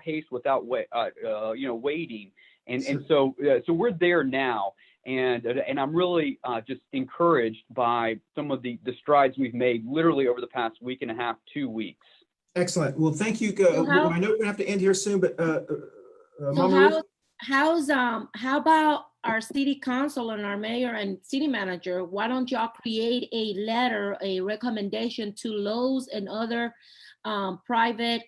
haste, without waiting. And so we're there now. And I'm really just encouraged by some of the strides we've made literally over the past week and a half, 2 weeks. Excellent. Well, thank you. So I know we're going to have to end here soon, but Mama Ruth? How about our city council and our mayor and city manager? Why don't y'all create a letter, a recommendation to Lowe's and other private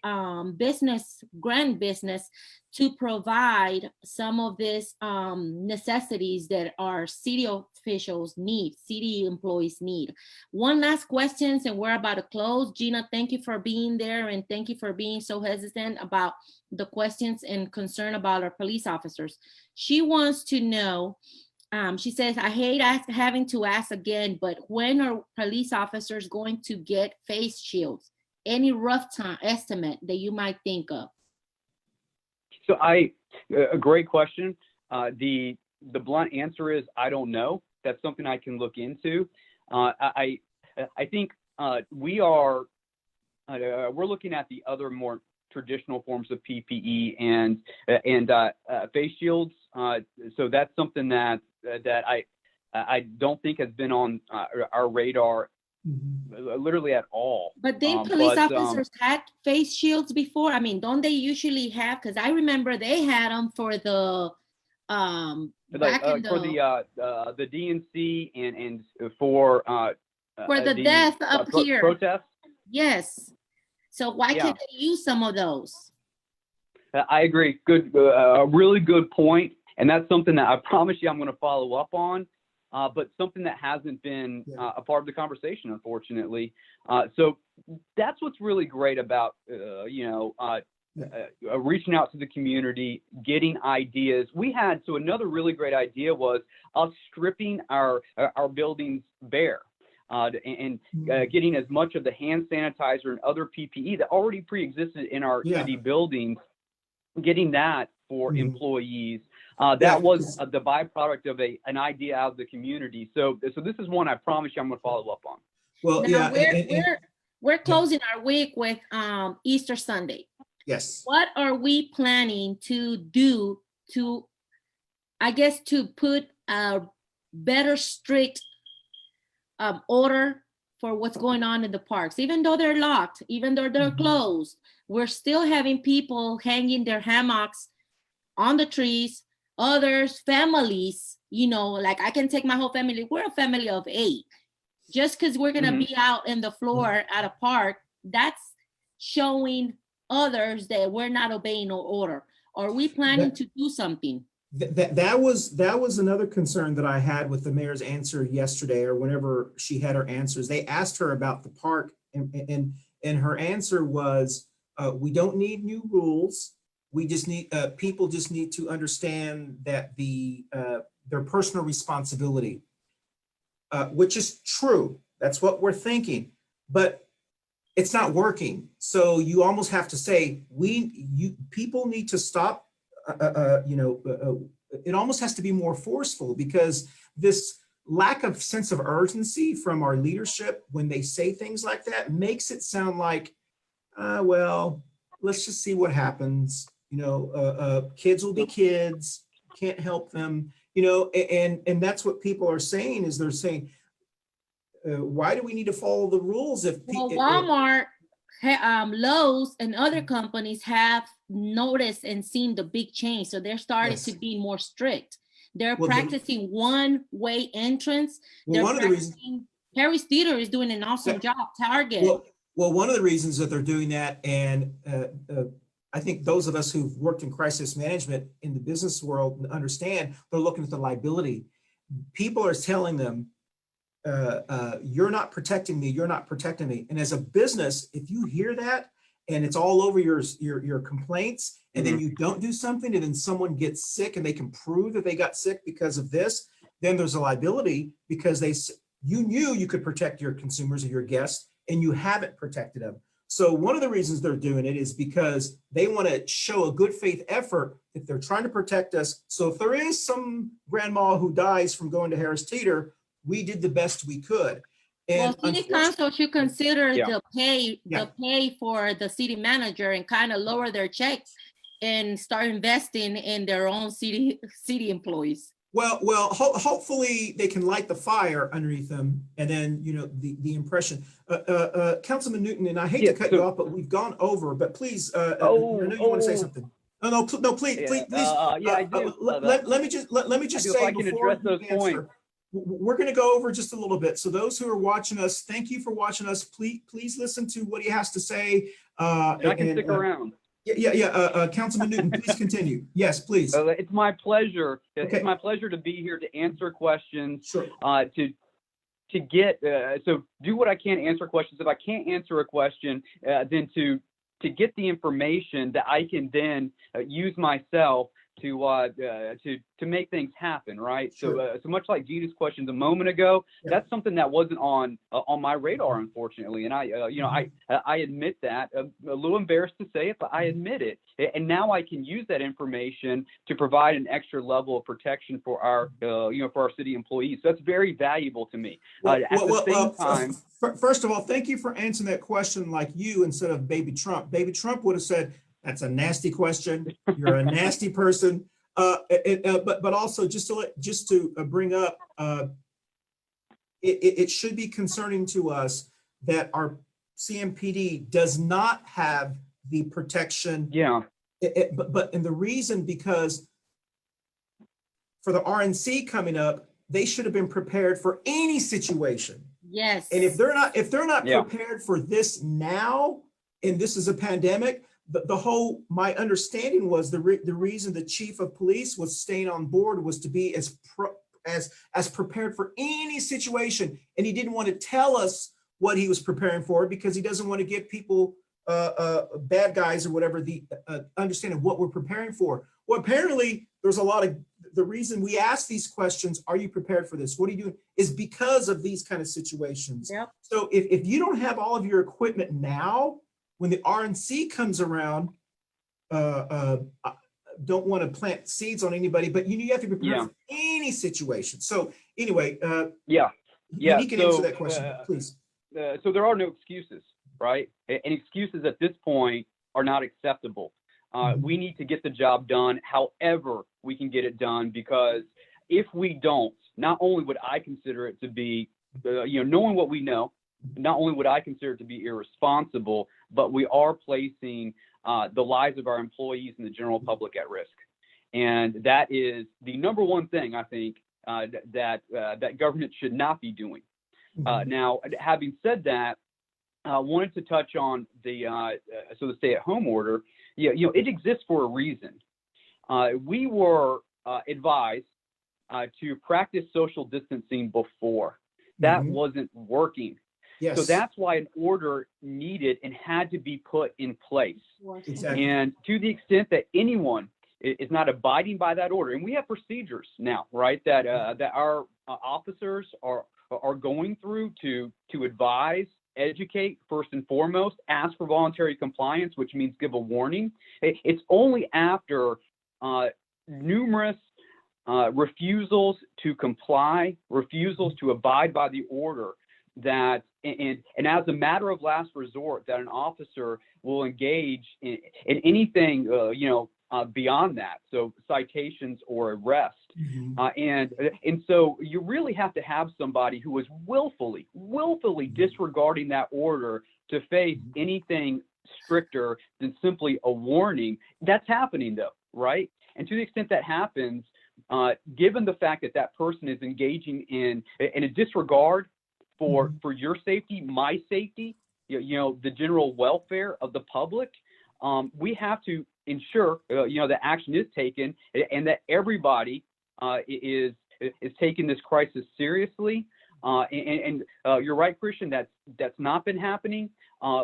business, grand business, to provide some of these necessities that our city officials need, city employees need. One last question, and we're about to close. Gina, thank you for being there, and thank you for being so hesitant about the questions and concern about our police officers. She wants to know, she says, I hate having to ask again, but when are police officers going to get face shields? Any rough time estimate that you might think of? So a great question. The blunt answer is I don't know. That's something I can look into. I think we're looking at the other more traditional forms of PPE and face shields. So that's something that I don't think has been on our radar literally at all. But police officers had face shields before. I mean, don't they usually have? Because I remember they had them for the for the DNC and for the death up here protests. Yes. So why can't they use some of those? I agree. Good, a really good point, and that's something that I promise you I'm going to follow up on. But something that hasn't been a part of the conversation, unfortunately. So that's what's really great about, reaching out to the community, getting ideas. So another really great idea was us stripping our buildings bare and getting as much of the hand sanitizer and other PPE that already pre-existed in our city buildings, getting that for employees. That was the byproduct of an idea out of the community. So this is one I promise you I'm going to follow up on. Well, now, we're closing our week with Easter Sunday. Yes. What are we planning to do to put a better strict order for what's going on in the parks? Even though they're locked, even though they're closed, we're still having people hanging their hammocks on the trees. Others, families, like I can take my whole family. We're a family of 8. Just because we're going to be out in the floor at a park, that's showing others that we're not obeying no order. Are we planning to do something? That was another concern that I had with the mayor's answer yesterday, or whenever she had her answers. They asked her about the park, and her answer was, we don't need new rules. We just need, people just need to understand that their personal responsibility, which is true. That's what we're thinking, but it's not working. So you almost have to say, people need to stop, it almost has to be more forceful, because this lack of sense of urgency from our leadership when they say things like that makes it sound like, well, let's just see what happens. Kids will be kids, can't help them, and that's what people are saying, is they're saying, why do we need to follow the rules if Walmart, Lowe's, and other companies have noticed and seen the big change, so they're starting to be more strict. They're practicing one-way entrance. One of the reasons Harry's Theater is doing an awesome job. Target. Well, one of the reasons that they're doing that, and I think those of us who've worked in crisis management in the business world understand, they're looking at the liability. People are telling them, you're not protecting me, you're not protecting me. And as a business, if you hear that and it's all over your complaints, and then you don't do something, and then someone gets sick and they can prove that they got sick because of this, then there's a liability, because you knew you could protect your consumers or your guests, and you haven't protected them. So one of the reasons they're doing it is because they want to show a good faith effort if they're trying to protect us. So if there is some grandma who dies from going to Harris Teeter, we did the best we could. And city council should consider the pay for the city manager and kind of lower their checks and start investing in their own city employees. Well, hopefully they can light the fire underneath them, and then the impression. Councilman Newton, and I hate to cut you off, but we've gone over. But please, I know you want to say something. No, please. I do. Let me just say, if I can address those points. We're going to go over just a little bit. So those who are watching us, thank you for watching us. Please listen to what he has to say. And I can stick around. Councilman Newton, please continue. Yes, please. It's my pleasure. Okay. It's my pleasure to be here to answer questions. Sure. To get so do what I can to answer questions. If I can't answer a question, then to get the information that I can then use myself to make things happen, right? Sure. So much like Gina's questions a moment ago, Yeah. that's something that wasn't on my radar, unfortunately. And I admit that. A little embarrassed to say it, but I admit it. And now I can use that information to provide an extra level of protection for our for our city employees. So that's very valuable to me. At the same time, first of all, thank you for answering that question like you instead of Baby Trump. Baby Trump would have said, "That's a nasty question. You're a nasty person." But also just to bring up, it should be concerning to us that our CMPD does not have the protection. Yeah. But the reason, because for the RNC coming up, they should have been prepared for any situation. Yes. And if they're not Yeah. prepared for this now, and this is a pandemic, my understanding was the reason the chief of police was staying on board was to be as prepared for any situation, and he didn't want to tell us what he was preparing for because he doesn't want to give people bad guys or whatever the understanding of what we're preparing for. Well, apparently there's a lot of the reason we ask these questions, are you prepared for this? What are you doing? Is because of these kind of situations. Yep. So if you don't have all of your equipment now, when the RNC comes around, don't want to plant seeds on anybody, but you have to be prepared for any situation. So anyway, you can answer that question, please. So there are no excuses, right? And excuses at this point are not acceptable. We need to get the job done however we can get it done, because if we don't, not only would I consider it to be, knowing what we know, not only would I consider it to be irresponsible, but we are placing the lives of our employees and the general public at risk. And that is the number one thing I think that government should not be doing. Now, having said that, I wanted to touch on the stay-at-home order. It exists for a reason. We were advised to practice social distancing before. That wasn't working. Yes. So that's why an order needed and had to be put in place. Exactly. And to the extent that anyone is not abiding by that order, and we have procedures now, right, that our officers are going through to advise, educate first and foremost, ask for voluntary compliance, which means give a warning. It's only after numerous refusals to comply, refusals to abide by the order, that and as a matter of last resort, that an officer will engage in anything beyond that, so citations or arrest. And so you really have to have somebody who is willfully disregarding that order to face anything stricter than simply a warning. That's happening though, right? And to the extent that happens, given the fact that that person is engaging in a disregard for your safety, my safety, the general welfare of the public, we have to ensure that action is taken and that everybody is taking this crisis seriously. And you're right, Christian, that's not been happening.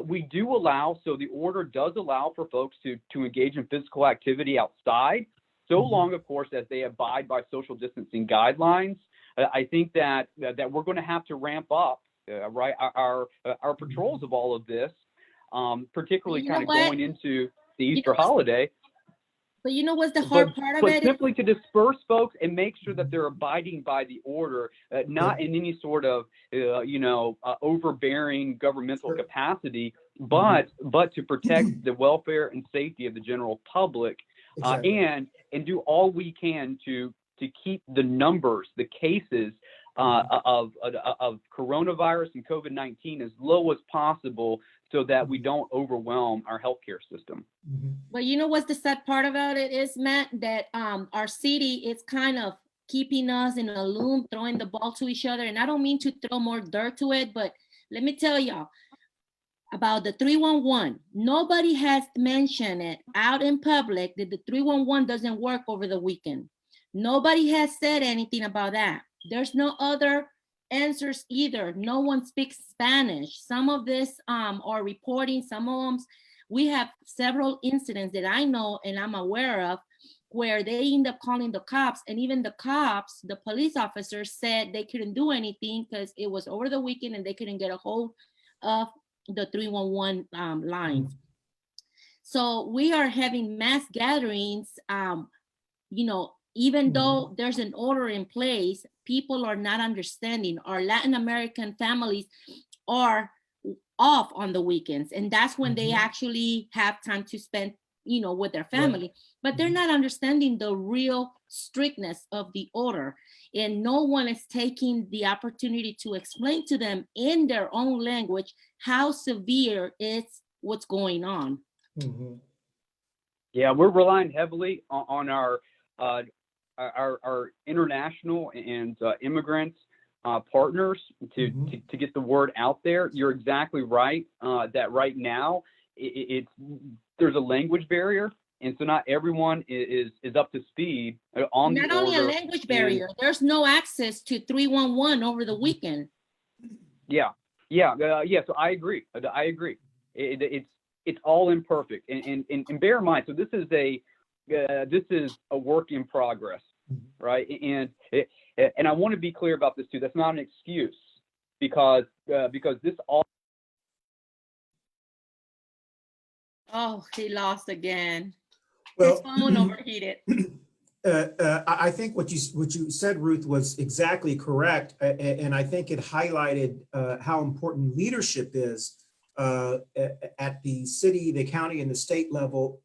We do allow, so the order does allow for folks to engage in physical activity outside, so long, of course, as they abide by social distancing guidelines. I think that we're going to have to ramp up, right, our patrols of all of this, particularly kind of going into the Easter holiday. But you know what's the hard part of it? Simply to disperse folks and make sure that they're abiding by the order, not in any sort of, overbearing governmental capacity, but to protect the welfare and safety of the general public, and do all we can to keep the numbers, the cases of coronavirus and COVID-19 as low as possible, so that we don't overwhelm our healthcare system. But you know what's the sad part about it is, Matt, that our city is kind of keeping us in a loop, throwing the ball to each other. And I don't mean to throw more dirt to it, but let me tell y'all, about the 311. Nobody has mentioned it out in public that the 311 doesn't work over the weekend. Nobody has said anything about that. There's no other answers either. No one speaks Spanish. Some of this are reporting, some of them, we have several incidents that I know and I'm aware of where they end up calling the cops, and even the cops, the police officers said they couldn't do anything because it was over the weekend and they couldn't get a hold of the 311 lines. So we are having mass gatherings, you know, even though there's an order in place, people are not understanding. Our Latin American families are off on the weekends, and that's when they actually have time to spend, you know, with their family, but they're not understanding the real strictness of the order, and no one is taking the opportunity to explain to them in their own language how severe it's what's going on. Yeah, we're relying heavily on our international and immigrant partners to get the word out there. You're exactly right that right now there's a language barrier, and so not everyone is up to speed on the order. Not only a language barrier, there's no access to 311 over the weekend. Yeah. So I agree. It's all imperfect, and bear in mind. So this is a work in progress, right? And I want to be clear about this too. That's not an excuse, because this all. Oh, he lost again. Well, his phone overheated. I think what you said, Ruth, was exactly correct, and I think it highlighted how important leadership is at the city, the county, and the state level.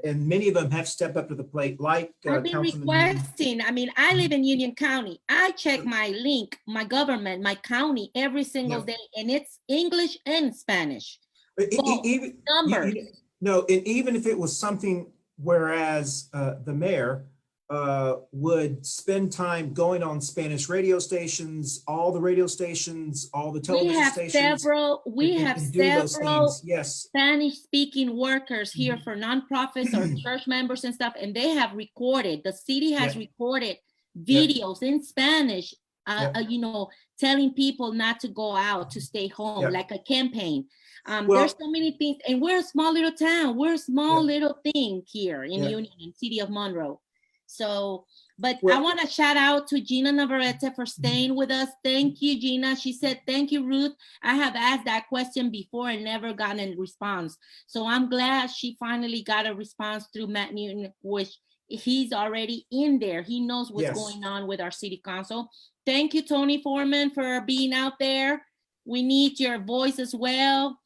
And many of them have stepped up to the plate, like I've been requesting. I mean, I live in Union County. I check my link, my government, my county every single day, and it's English and Spanish. Even numbers. No, and even if it was something, whereas the mayor would spend time going on Spanish radio stations, all the radio stations, all the television stations. We have several yes, Spanish-speaking workers here for nonprofits or church members and stuff, and they have recorded. The city has recorded videos in Spanish, you know, telling people not to go out, to stay home, like a campaign. There's so many things, and we're a small little town. We're a small little thing here in Union, in City of Monroe. So, but I want to shout out to Gina Navarrete for staying with us. Thank you, Gina. She said, thank you, Ruth. I have asked that question before and never gotten a response. So I'm glad she finally got a response through Matt Newton, which he's already in there. He knows what's going on with our city council. Thank you, Tony Foreman, for being out there. We need your voice as well.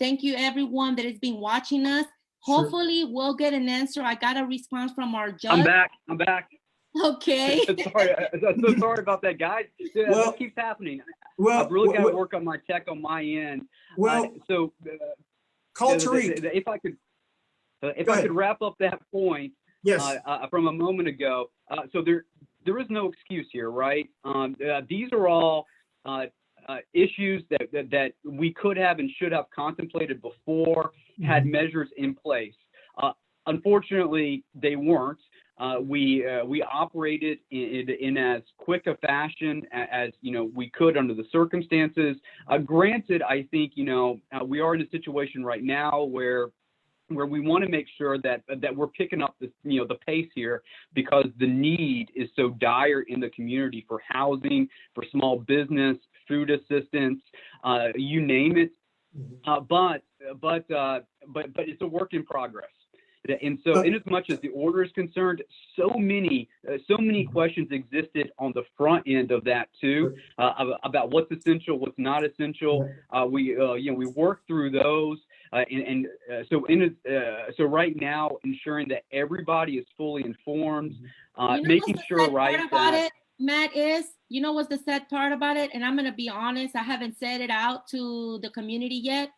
Thank you, everyone that has been watching us. Hopefully we'll get an answer. I got a response from our judge. I'm back. Okay. Sorry, I'm so sorry about that, guys. This keeps happening. I've really got to work on my tech on my end. So call Tariq. If I could wrap up that point from a moment ago. So there is no excuse here, right? These are all issues that we could have and should have contemplated before, had measures in place. Unfortunately, they weren't. We operated in as quick a fashion as we could under the circumstances. Granted, I think we are in a situation right now where we want to make sure that we're picking up the pace here, because the need is so dire in the community for housing, for small business, food assistance, you name it. But it's a work in progress. And so, in as much as the order is concerned, so many questions existed on the front end of that too, about what's essential, what's not essential. We worked through those, so right now, ensuring that everybody is fully informed, making sure Matt, is what's the sad part about it, and I'm gonna be honest, I haven't said it out to the community yet.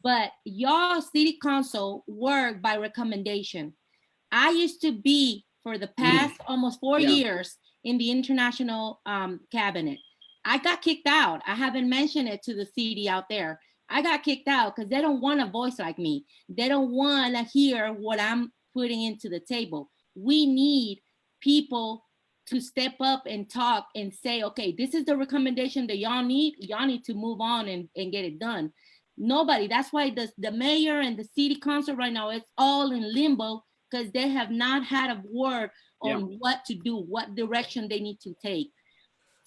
But y'all city council work by recommendation. I used to be, for the past almost 4 years, in the international cabinet. I got kicked out. I haven't mentioned it to the city out there. I got kicked out because they don't want a voice like me. They don't want to hear what I'm putting into the table. We need people to step up and talk and say, okay, this is the recommendation that y'all need. Y'all need to move on and get it done. Nobody. That's why the mayor and the city council right now, it's all in limbo because they have not had a word on what to do, what direction they need to take.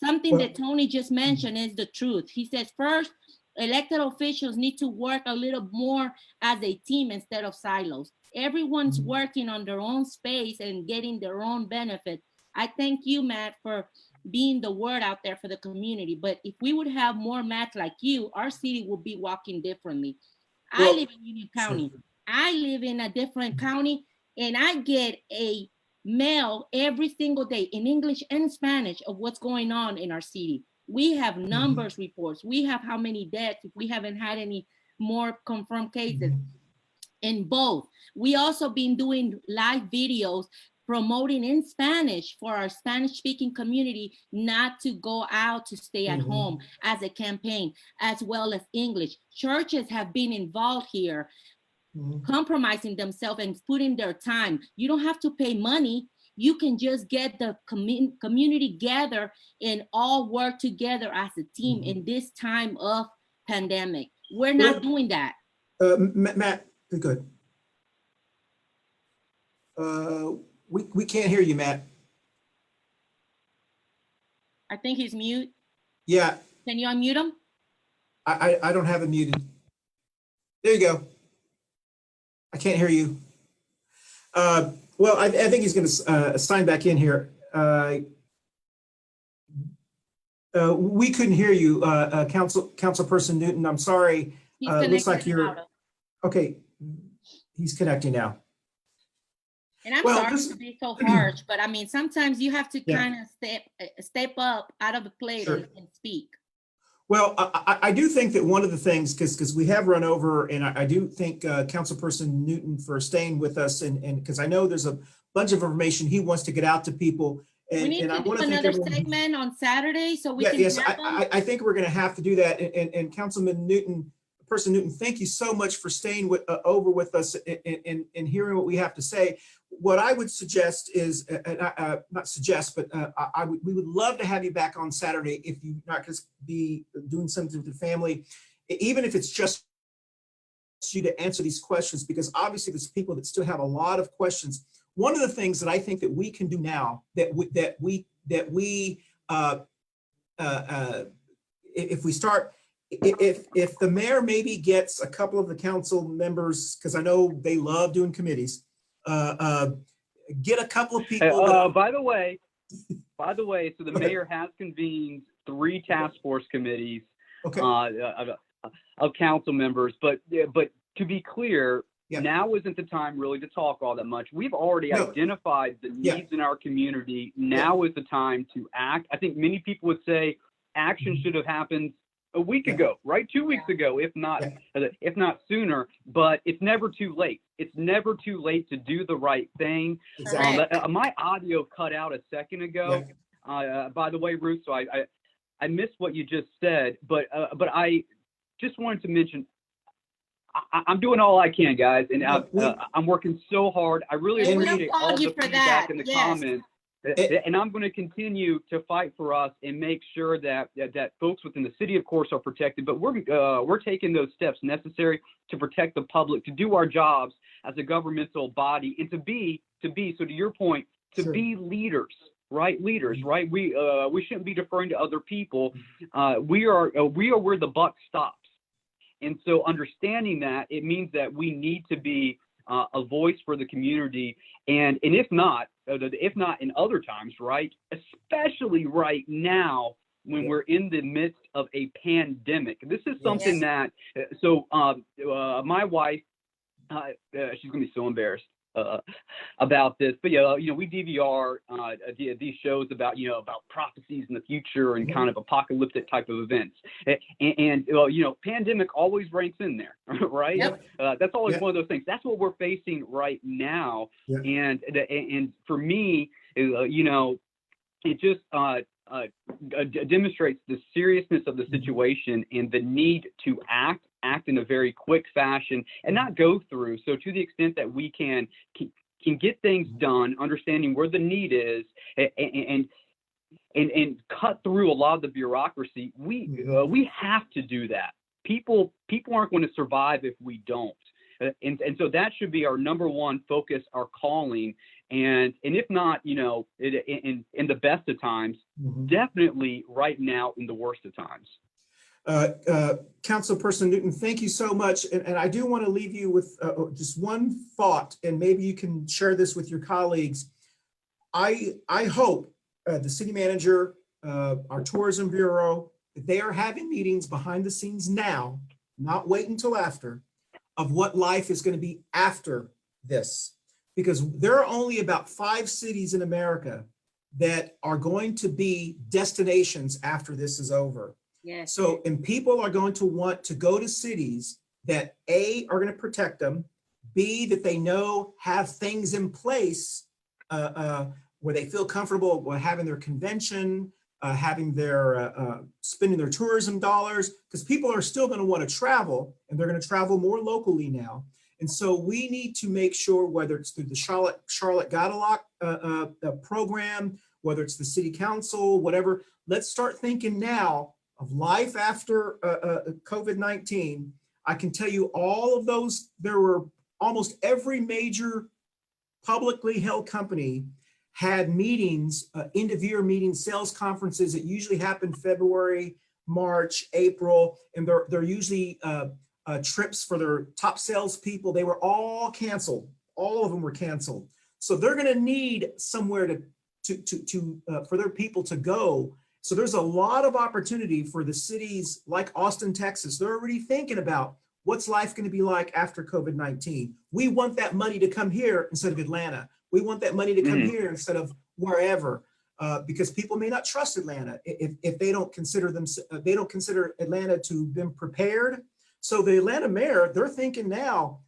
Something that Tony just mentioned is the truth. He says, first, elected officials need to work a little more as a team instead of silos. Everyone's working on their own space and getting their own benefit. I thank you, Matt, for being the word out there for the community. But if we would have more Matt like you, our city would be walking differently. I live in Union County. I live in a different county, and I get a mail every single day in English and Spanish of what's going on in our city. We have numbers reports. We have how many deaths if we haven't had any more confirmed cases in both. We also been doing live videos promoting in Spanish for our Spanish speaking community not to go out, to stay at home as a campaign, as well as English. Churches have been involved here, compromising themselves and putting their time. You don't have to pay money. You can just get the community together and all work together as a team in this time of pandemic. We're not doing that. Matt, good. We can't hear you, Matt. I think he's mute. Yeah. Can you unmute him? I don't have it muted. There you go. I can't hear you. Well, I think he's going to sign back in here. We couldn't hear you, Councilperson Newton. I'm sorry. Looks like you're okay. He's connecting now. And I'm sorry to be so harsh, but I mean, sometimes you have to kind of step up out of the plate and speak. Well, I do think that one of the things, because we have run over, and I do thank Councilperson Newton for staying with us, and because I know there's a bunch of information he wants to get out to people. And, we need to do another segment on Saturday so we can. Yes, I think we're going to have to do that. And Councilman Newton, Person Newton, thank you so much for staying over with us and hearing what we have to say. What I would suggest is, not suggest, but we would love to have you back on Saturday if you're not going to be doing something with the family, even if it's just you to answer these questions, because obviously there's people that still have a lot of questions. One of the things that I think that we can do now if we start, if the mayor maybe gets a couple of the council members, because I know they love doing committees, get a couple of people. By the way, so the mayor has convened 3 task force committees of council members, but to be clear, now isn't the time really to talk all that much. We've already identified the needs in our community. Now is the time to act. I think many people would say action should have happened a week ago, right? 2 weeks ago, if not sooner, but it's never too late. It's never too late to do the right thing. My audio cut out a second ago, by the way, Ruth, so I missed what you just said, but I just wanted to mention, I'm doing all I can, guys, and I'm working so hard. I really appreciate all the feedback in the comments. And I'm going to continue to fight for us and make sure that folks within the city, of course, are protected. But we're taking those steps necessary to protect the public, to do our jobs as a governmental body, and to be. So to your point, to be leaders, right? Leaders, right? We shouldn't be deferring to other people. We are where the buck stops. And so understanding that, it means that we need to be a voice for the community, and if not in other times, right, especially right now when we're in the midst of a pandemic. This is something that, my wife, she's gonna be so embarrassed about this, but we DVR these shows about prophecies in the future and kind of apocalyptic type of events, and pandemic always ranks in there, right? That's always one of those things. That's what we're facing right now, and for me, it just demonstrates the seriousness of the situation and the need to act act in a very quick fashion and not go through. So to the extent that we can get things done, understanding where the need is, and cut through a lot of the bureaucracy, we have to do that. People aren't going to survive if we don't. And so that should be our number one focus, our calling. And if not, in the best of times, definitely right now in the worst of times. Councilperson Newton, thank you so much. And I do want to leave you with just one thought, and maybe you can share this with your colleagues. I hope the city manager, our tourism bureau, they are having meetings behind the scenes now, not wait until after, of what life is going to be after this. Because there are only about 5 cities in America that are going to be destinations after this is over. Yes. So, and people are going to want to go to cities that A, are going to protect them, B, that they know have things in place where they feel comfortable with having their convention, having their, spending their tourism dollars, because people are still going to want to travel, and they're going to travel more locally now. And so we need to make sure, whether it's through the Charlotte Godalock program, whether it's the city council, whatever, let's start thinking now of life after COVID-19. I can tell you all of those, there were almost every major publicly held company had meetings, end of year meetings, sales conferences that usually happen February, March, April, and they're usually trips for their top salespeople. They were all canceled. All of them were canceled. So they're going to need somewhere for their people to go. So there's a lot of opportunity for the cities like Austin, Texas. They're already thinking about what's life going to be like after COVID-19. We want that money to come here instead of Atlanta. We want that money to come here instead of wherever, because people may not trust Atlanta if they don't consider Atlanta to have been prepared. So the Atlanta mayor, they're thinking now,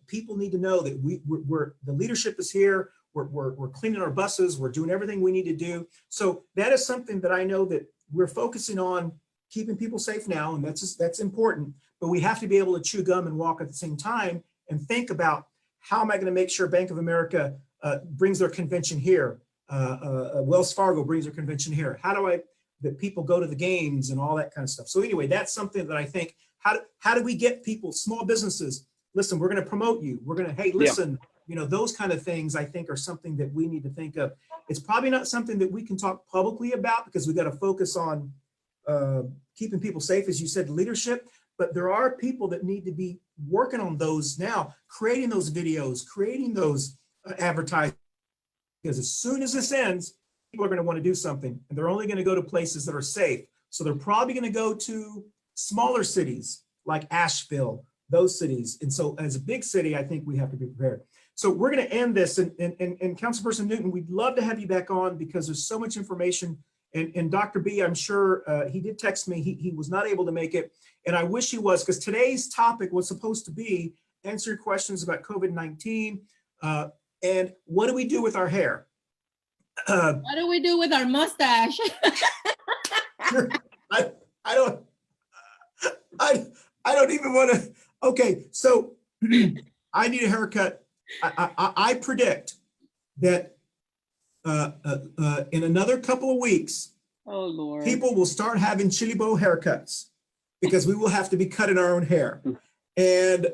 people need to know that we're the leadership is here. We're cleaning our buses. We're doing everything we need to do. So that is something that I know that we're focusing on, keeping people safe now, and that's important. But we have to be able to chew gum and walk at the same time, and think about, how am I going to make sure Bank of America brings their convention here? Wells Fargo brings their convention here. How do that people go to the games and all that kind of stuff? So anyway, that's something that I think, how do we get people, small businesses, listen, we're going to promote you. We're going to, hey, listen, those kind of things I think are something that we need to think of. It's probably not something that we can talk publicly about, because we got to focus on keeping people safe, as you said, leadership. But there are people that need to be working on those now, creating those videos, creating those advertisements, because as soon as this ends, people are going to want to do something, and they're only going to go to places that are safe. So they're probably going to go to smaller cities like Asheville, those cities. And so as a big city, I think we have to be prepared. So we're going to end this, and Councilperson Newton, we'd love to have you back on, because there's so much information. And Dr. B, I'm sure he did text me. He was not able to make it. And I wish he was, because today's topic was supposed to be answer questions about COVID-19. And what do we do with our hair? What do we do with our mustache? I don't even want to. Okay, so I need a haircut. I predict that in another couple of weeks, oh Lord, people will start having chili bow haircuts, because we will have to be cutting our own hair. And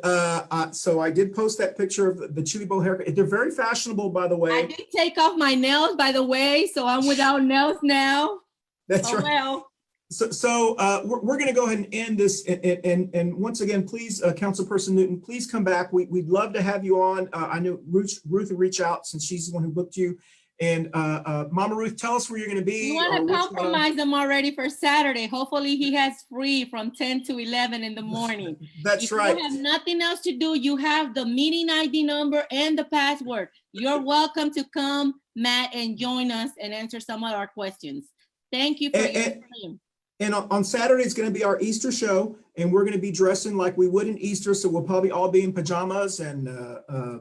so I did post that picture of the chili bow haircut. They're very fashionable, by the way. I did take off my nails, by the way, so I'm without nails now. That's right. Well. So we're going to go ahead and end this. And once again, please, Councilperson Newton, please come back. We'd love to have you on. I know Ruth will reach out, since she's the one who booked you. And Mama Ruth, tell us where you're going to be. You want to compromise them already for Saturday. Hopefully he has free from 10 to 11 in the morning. That's right. If you have nothing else to do, you have the meeting ID number and the password. You're welcome to come, Matt, and join us and answer some of our questions. Thank you for your time. And on Saturday, it's going to be our Easter show, and we're going to be dressing like we would in Easter. So we'll probably all be in pajamas, and I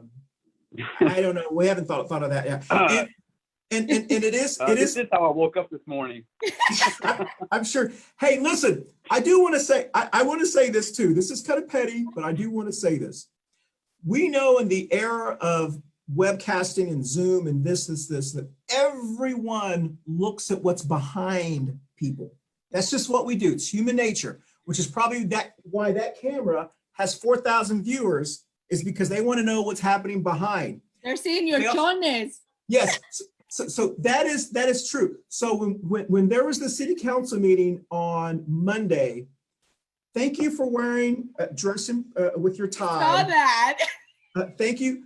don't know. We haven't thought of that yet. And it is, This is how I woke up this morning. I'm sure. Hey, listen, I do want to say, I want to say this too. This is kind of petty, but I do want to say this. We know in the era of webcasting and Zoom and this, that everyone looks at what's behind people. That's just what we do. It's human nature, which is probably why that camera has 4,000 viewers, is because they want to know what's happening behind. They're seeing your chones. Yes. So that is true. So when there was the city council meeting on Monday, thank you for wearing dressing with your tie. Saw that. Thank you.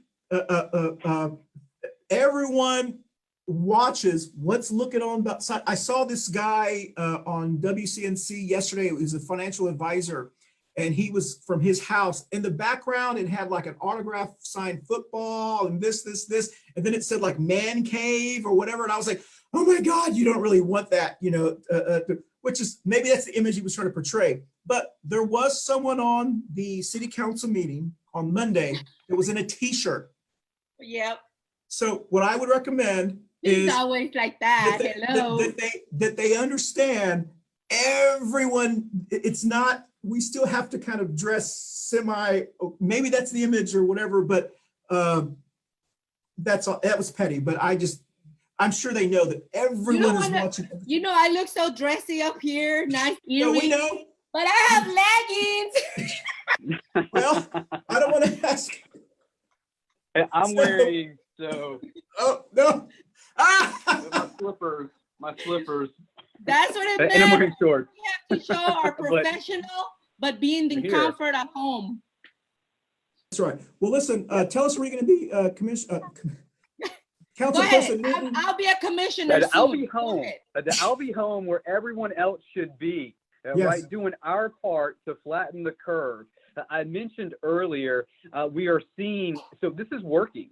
Everyone watches what's looking on the side. I saw this guy on WCNC yesterday. It was a financial advisor, and he was from his house. In the background, it had like an autograph signed football and this, and then it said like man cave or whatever. And I was like, oh my God, you don't really want that, which is, maybe that's the image he was trying to portray. But there was someone on the city council meeting on Monday that was in a t-shirt. Yep. So what I would recommend He's is always like that. Hello. that they understand everyone, it's not, we still have to kind of dress maybe that's the image or whatever, but that's all. That was petty, but I'm sure they know that everyone is watching. I look so dressy up here, nice earrings. No, we know. But I have leggings. Well, I don't want to ask. I'm wearing, so. Oh, no. My slippers. That's what it meant. And I'm wearing shorts. We have to show our professional, but being in comfort at home. That's right. Well, listen, tell us where you're going to be, Councilperson. I'll be a commissioner soon. I'll be home. I'll be home where everyone else should be, right? Doing our part to flatten the curve. I mentioned earlier, we are seeing, so this is working.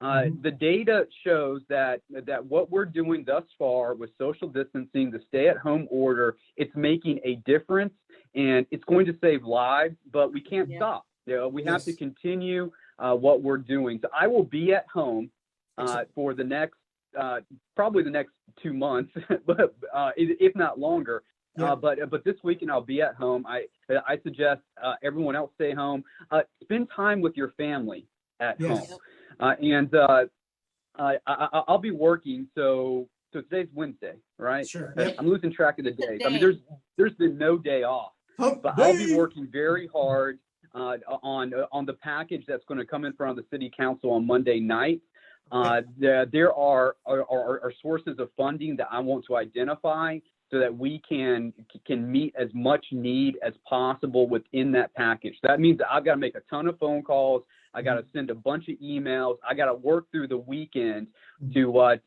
The data shows that what we're doing thus far with social distancing, the stay-at-home order, it's making a difference, and it's going to save lives, but we can't stop. We have to continue what we're doing. So I will be at home for the next, probably the next 2 months, but if not longer. But this weekend I'll be at home. I suggest everyone else stay home. Spend time with your family at home. And I'll be working. So today's Wednesday, right? Sure. I'm losing track of the days. I mean, there's been no day off. But I'll be working very hard on the package that's going to come in front of the city council on Monday night. There are sources of funding that I want to identify so that we can meet as much need as possible within that package. That means that I've got to make a ton of phone calls. I got to send a bunch of emails. I got to work through the weekend to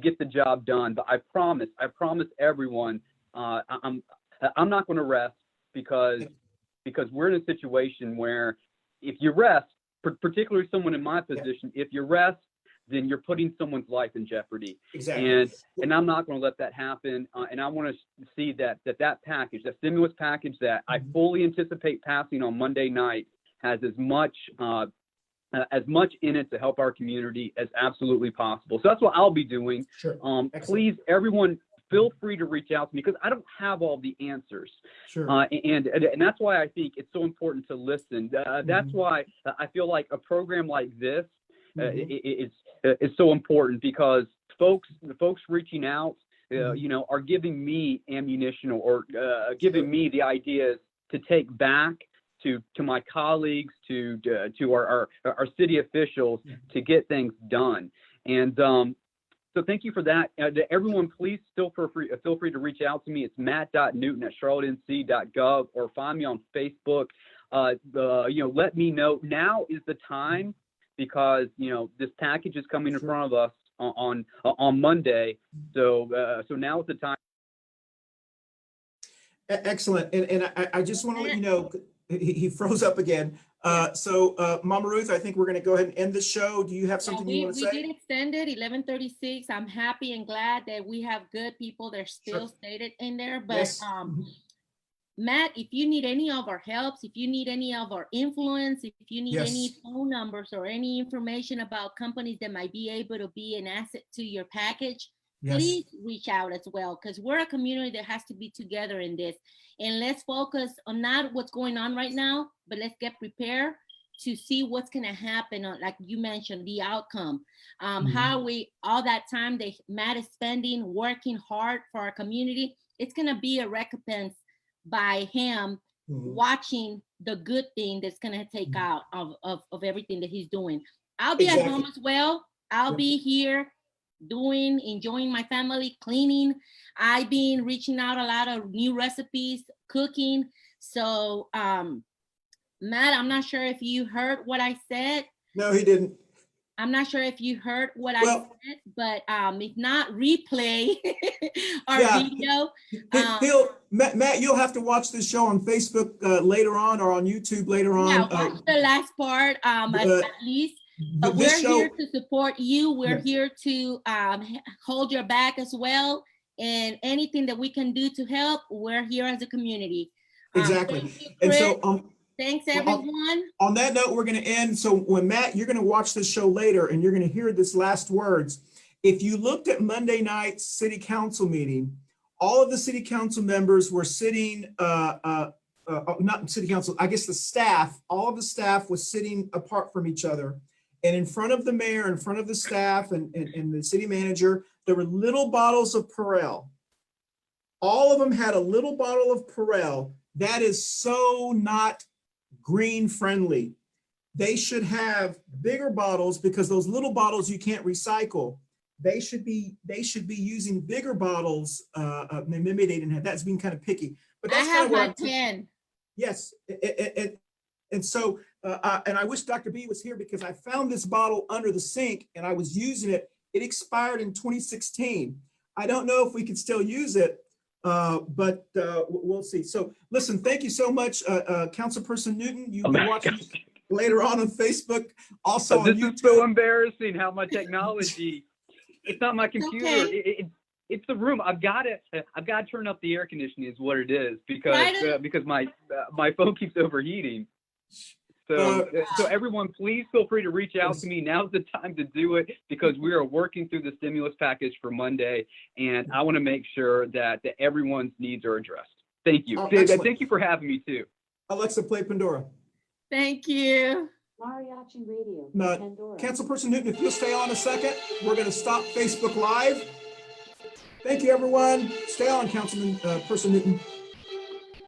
get the job done. But I promise everyone, I'm not going to rest because we're in a situation where if you rest, particularly someone in my position, if you rest, then you're putting someone's life in jeopardy. Exactly. And I'm not going to let that happen. And I want to see that package, that stimulus package that I fully anticipate passing on Monday night, has as much in it to help our community as absolutely possible. So that's what I'll be doing. Sure. Please, everyone, feel free to reach out to me because I don't have all the answers. Sure. And that's why I think it's so important to listen. That's why I feel like a program like this is so important, because the folks reaching out, are giving me ammunition or giving me the ideas to take back to my colleagues, to our city officials to get things done. And so thank you for that. Everyone, please feel free to reach out to me. It's matt.newton@charlottenc.gov, or find me on Facebook. Let me know. Now is the time, because this package is coming in front of us on Monday. So now is the time. Excellent. And I just want to let you know, he froze up again. So Mama Ruth, I think we're going to go ahead and end the show. Do you have something you want to say? We did extend it 11:36. I'm happy and glad that we have good people. They're still stated in there, but Matt, if you need any of our helps, if you need any of our influence, if you need any Yes. phone numbers or any information about companies that might be able to be an asset to your package, Yes. please reach out as well, because we're a community that has to be together in this. And let's focus on not what's going on right now, but let's get prepared to see what's going to happen on, like you mentioned, the outcome. How we, all that time that Matt is spending working hard for our community, it's going to be a recompense by him watching the good thing that's going to take out of everything that he's doing. I'll be at home as well. I'll be here enjoying my family, cleaning. I've been reaching out a lot of new recipes, cooking. So, Matt, I'm not sure if you heard what I said. No, he didn't. I'm not sure if you heard what I said, but if not, replay our video. Matt, you'll have to watch this show on Facebook later on, or on YouTube later on. Yeah, watch the last part at least. But we're here to support you. We're here to hold your back as well. And anything that we can do to help, we're here as a community. Exactly. Thank you, And Chris. so thanks, everyone. On that note, we're going to end. So when Matt, you're going to watch this show later and you're going to hear this last words. If you looked at Monday night's city council meeting, all of the city council members were sitting, not city council, I guess the staff, all of the staff was sitting apart from each other. And in front of the mayor, in front of the staff and the city manager, there were little bottles of Perez. All of them had a little bottle of Perez. That is so not green friendly. They should have bigger bottles, because those little bottles you can't recycle. They should be using bigger bottles. Maybe they didn't have, that's being kind of picky. But that's I have my 10. Yes, and so and I wish Dr. B was here, because I found this bottle under the sink and I was using it. It expired in 2016. I don't know if we can still use it, but we'll see. So listen, thank you so much, Councilperson Newton. You'll be watching later on Facebook. Also on YouTube. This is so embarrassing how my technology, it's not my computer. Okay. It's the room. I've got to turn up the air conditioning is what it is, because my phone keeps overheating. So everyone, please feel free to reach out to me. Now's the time to do it, because we are working through the stimulus package for Monday, and I want to make sure that everyone's needs are addressed. Thank you. Thank you for having me too. Alexa, play Pandora. Thank you. Mariachi Radio. Pandora. Councilperson Newton, if you'll stay on a second, we're going to stop Facebook Live. Thank you, everyone. Stay on, Councilman Person Newton.